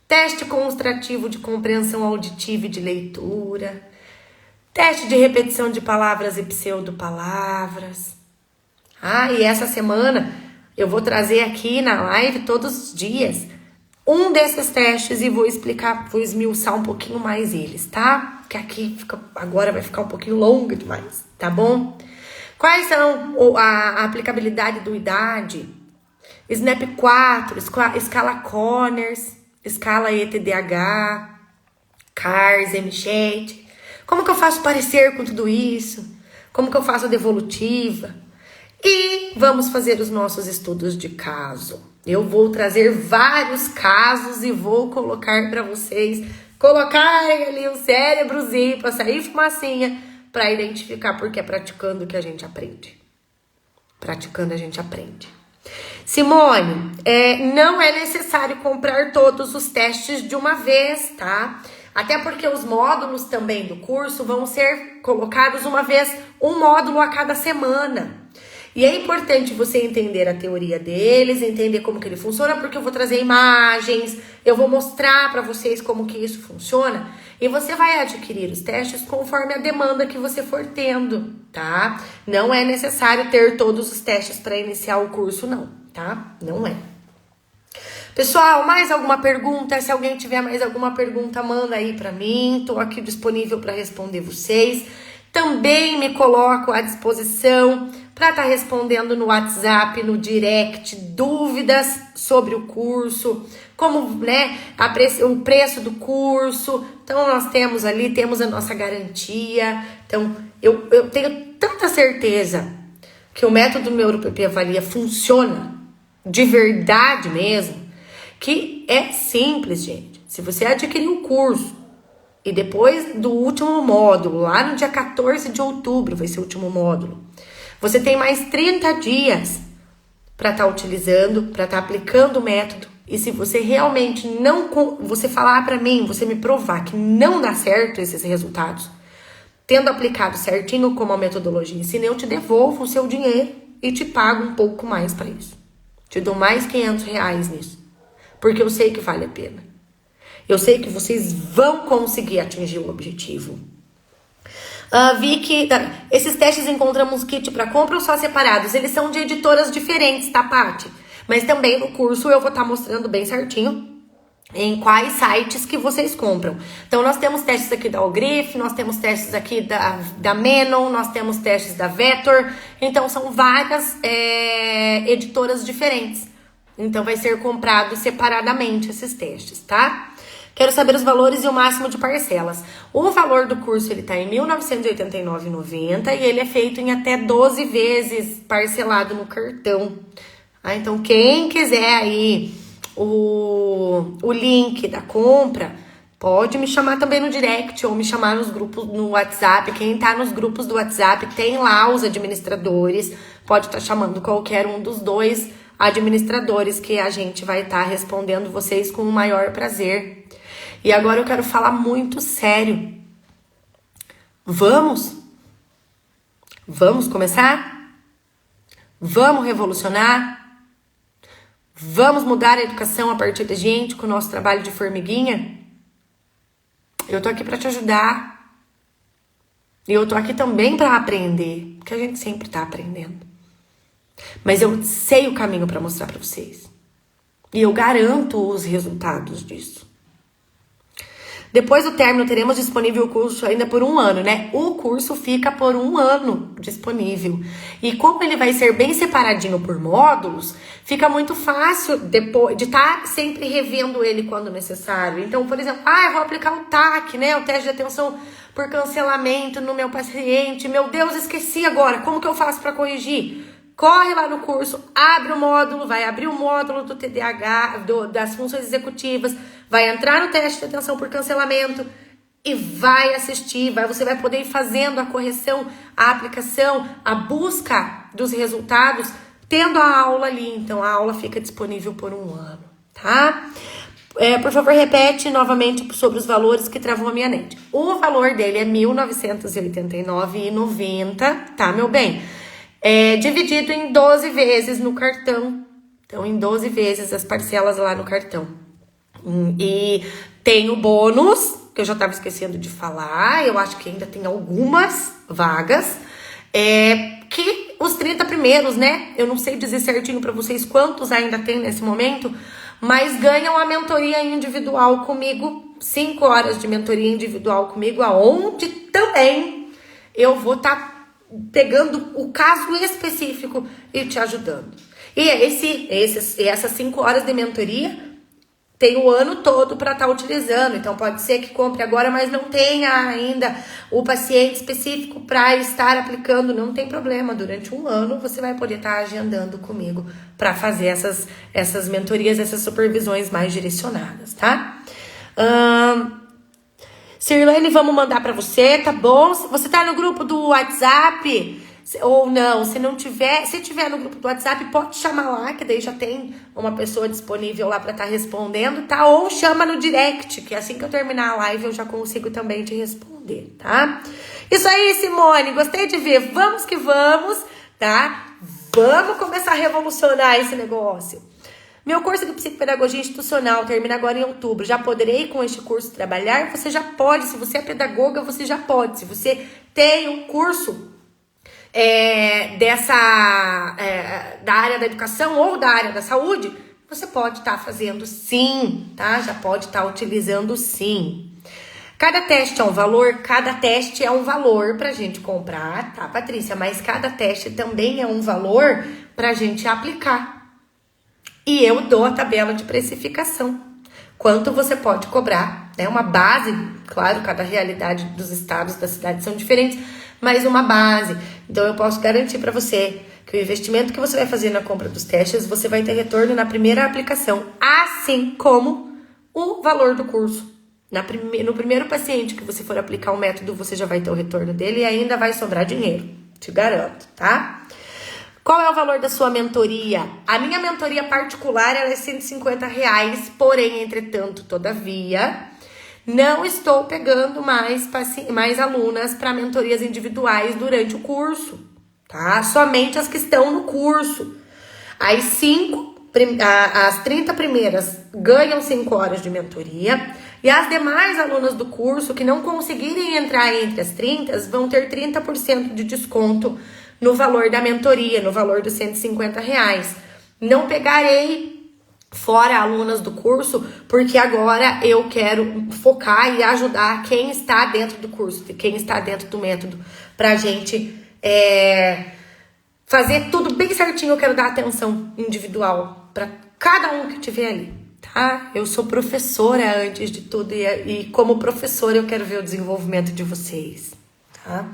[SPEAKER 1] teste construtivo de compreensão auditiva e de leitura, teste de repetição de palavras e pseudopalavras. E essa semana eu vou trazer aqui na live todos os dias um desses testes e vou explicar, vou esmiuçar um pouquinho mais eles, tá? Porque aqui agora vai ficar um pouquinho longo demais, tá bom? Quais são a aplicabilidade do IDAD? SNAP 4, escala Conners, escala ETDH, CARS, MCHAT. Como que eu faço parecer com tudo isso? Como que eu faço a devolutiva? E vamos fazer os nossos estudos de caso. Eu vou trazer vários casos e vou colocar para vocês colocarem ali o cérebrozinho para sair fumacinha, para identificar, porque é praticando que a gente aprende. Praticando a gente aprende. Simone, não é necessário comprar todos os testes de uma vez, tá? Até porque os módulos também do curso vão ser colocados uma vez, um módulo a cada semana. E é importante você entender a teoria deles, entender como que ele funciona, porque eu vou trazer imagens, eu vou mostrar para vocês como que isso funciona, e você vai adquirir os testes conforme a demanda que você for tendo, tá? Não é necessário ter todos os testes para iniciar o curso, não, tá? Não é. Pessoal, mais alguma pergunta? Se alguém tiver mais alguma pergunta, manda aí para mim, tô aqui disponível para responder vocês. Também me coloco à disposição para estar respondendo no WhatsApp, no direct, dúvidas sobre o curso, como, né, o preço do curso. Então, nós temos ali, temos a nossa garantia. Então, eu tenho tanta certeza que o método NeuroPP Avalia funciona de verdade mesmo, que é simples, gente. Se você adquirir o curso e depois do último módulo, lá no dia 14 de outubro vai ser o último módulo, você tem mais 30 dias para estar utilizando, para estar aplicando o método. E se você realmente não, você falar para mim, você me provar que não dá certo esses resultados, tendo aplicado certinho como a metodologia ensina, eu te devolvo o seu dinheiro e te pago um pouco mais para isso. Te dou mais R$500 nisso, porque eu sei que vale a pena. Eu sei que vocês vão conseguir atingir o objetivo. Vi que esses testes encontramos kit para compra ou só separados? Eles são de editoras diferentes, tá, Paty? Mas também no curso eu vou estar mostrando bem certinho em quais sites que vocês compram. Então, nós temos testes aqui da Algrif, nós temos testes aqui da Menon, nós temos testes da Vetor. Então, são várias editoras diferentes. Então, vai ser comprado separadamente esses testes, tá? Quero saber os valores e o máximo de parcelas. O valor do curso, ele tá em R$ 1.989,90 e ele é feito em até 12 vezes parcelado no cartão. Então, quem quiser aí o link da compra, pode me chamar também no direct ou me chamar nos grupos no WhatsApp. Quem tá nos grupos do WhatsApp tem lá os administradores, pode estar chamando qualquer um dos dois administradores que a gente vai estar respondendo vocês com o maior prazer. E agora eu quero falar muito sério. Vamos? Vamos começar? Vamos revolucionar? Vamos mudar a educação a partir da gente com o nosso trabalho de formiguinha? Eu tô aqui para te ajudar. E eu tô aqui também para aprender, porque a gente sempre tá aprendendo. Mas eu sei o caminho para mostrar para vocês. E eu garanto os resultados disso. Depois do término, teremos disponível o curso ainda por 1 ano, né? O curso fica por 1 ano disponível. E como ele vai ser bem separadinho por módulos, fica muito fácil depois de estar sempre revendo ele quando necessário. Então, por exemplo, eu vou aplicar o TAC, né? O teste de atenção por cancelamento no meu paciente. Meu Deus, esqueci agora. Como que eu faço para corrigir? Corre lá no curso, abre o módulo, vai abrir o módulo do TDAH, das funções executivas, vai entrar no teste de atenção por cancelamento e vai assistir, você vai poder ir fazendo a correção, a aplicação, a busca dos resultados, tendo a aula ali. Então, a aula fica disponível por 1 ano, tá? Por favor, repete novamente sobre os valores que travou a minha net. O valor dele é R$ 1.989,90, tá, meu bem? Dividido em 12 vezes no cartão. Então, em 12 vezes as parcelas lá no cartão. E tem o bônus, que eu já estava esquecendo de falar. Eu acho que ainda tem algumas vagas. Que os 30 primeiros, né? Eu não sei dizer certinho para vocês quantos ainda tem nesse momento. Mas ganham a mentoria individual comigo. 5 horas de mentoria individual comigo. Aonde também eu vou estar pegando o caso específico e te ajudando. E essas 5 horas de mentoria tem o ano todo para estar utilizando. Então, pode ser que compre agora, mas não tenha ainda o paciente específico para estar aplicando. Não tem problema. Durante um ano, você vai poder estar agendando comigo para fazer essas mentorias, essas supervisões mais direcionadas, tá? Sirlene, vamos mandar para você, tá bom? Você tá no grupo do WhatsApp? Ou não, se tiver no grupo do WhatsApp, pode chamar lá, que daí já tem uma pessoa disponível lá para estar respondendo, tá? Ou chama no direct, que assim que eu terminar a live eu já consigo também te responder, tá? Isso aí, Simone, gostei de ver. Vamos que vamos, tá? Vamos começar a revolucionar esse negócio. Meu curso de psicopedagogia institucional termina agora em outubro. Já poderei com este curso trabalhar? Você já pode. Se você é pedagoga, você já pode. Se você tem um curso da área da educação ou da área da saúde, você pode estar fazendo sim, tá? Já pode estar utilizando sim. Cada teste é um valor? Cada teste é um valor pra gente comprar, tá, Patrícia? Mas cada teste também é um valor pra gente aplicar. E eu dou a tabela de precificação. Quanto você pode cobrar, né? Uma base, claro, cada realidade dos estados, das cidades são diferentes, mas uma base. Então, eu posso garantir para você que o investimento que você vai fazer na compra dos testes, você vai ter retorno na primeira aplicação, assim como o valor do curso. No primeiro paciente que você for aplicar o método, você já vai ter o retorno dele e ainda vai sobrar dinheiro, te garanto, tá? Qual é o valor da sua mentoria? A minha mentoria particular ela é R$150, porém, entretanto, todavia, não estou pegando mais alunas para mentorias individuais durante o curso, tá? Somente as que estão no curso. As 30 primeiras ganham 5 horas de mentoria e as demais alunas do curso que não conseguirem entrar entre as 30 vão ter 30% de desconto no valor da mentoria, no valor dos R$150. Não pegarei fora alunas do curso, porque agora eu quero focar e ajudar quem está dentro do curso, quem está dentro do método, pra gente fazer tudo bem certinho. Eu quero dar atenção individual para cada um que estiver ali, tá? Eu sou professora antes de tudo e como professora eu quero ver o desenvolvimento de vocês, tá?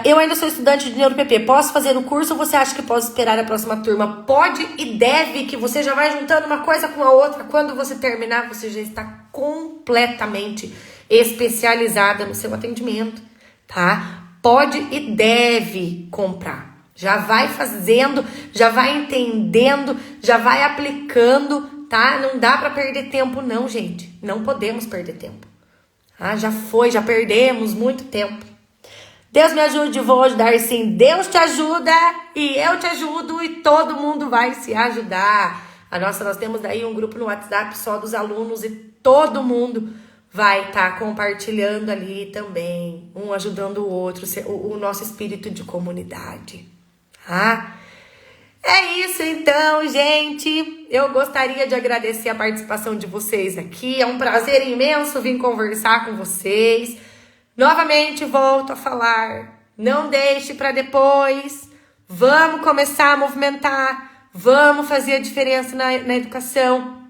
[SPEAKER 1] Eu ainda sou estudante de NeuroPP. Posso fazer o curso ou você acha que posso esperar a próxima turma? Pode e deve, que você já vai juntando uma coisa com a outra. Quando você terminar, você já está completamente especializada no seu atendimento, tá? Pode e deve comprar. Já vai fazendo, já vai entendendo, já vai aplicando, tá? Não dá pra perder tempo não, gente. Não podemos perder tempo. Ah, já perdemos muito tempo. Deus me ajude, vou ajudar sim. Deus te ajuda e eu te ajudo e todo mundo vai se ajudar. Nós temos daí um grupo no WhatsApp só dos alunos e todo mundo vai estar compartilhando ali também, um ajudando o outro, o nosso espírito de comunidade. Tá? É isso então, gente. Eu gostaria de agradecer a participação de vocês aqui. É um prazer imenso vir conversar com vocês. Novamente volto a falar, não deixe para depois, vamos começar a movimentar, vamos fazer a diferença na educação,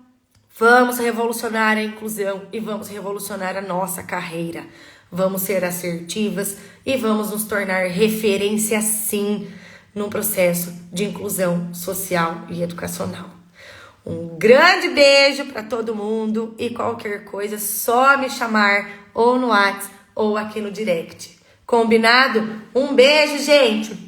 [SPEAKER 1] vamos revolucionar a inclusão e vamos revolucionar a nossa carreira, vamos ser assertivas e vamos nos tornar referência sim no processo de inclusão social e educacional. Um grande beijo para todo mundo e qualquer coisa é só me chamar ou no WhatsApp ou aqui no direct. Combinado? Um beijo, gente!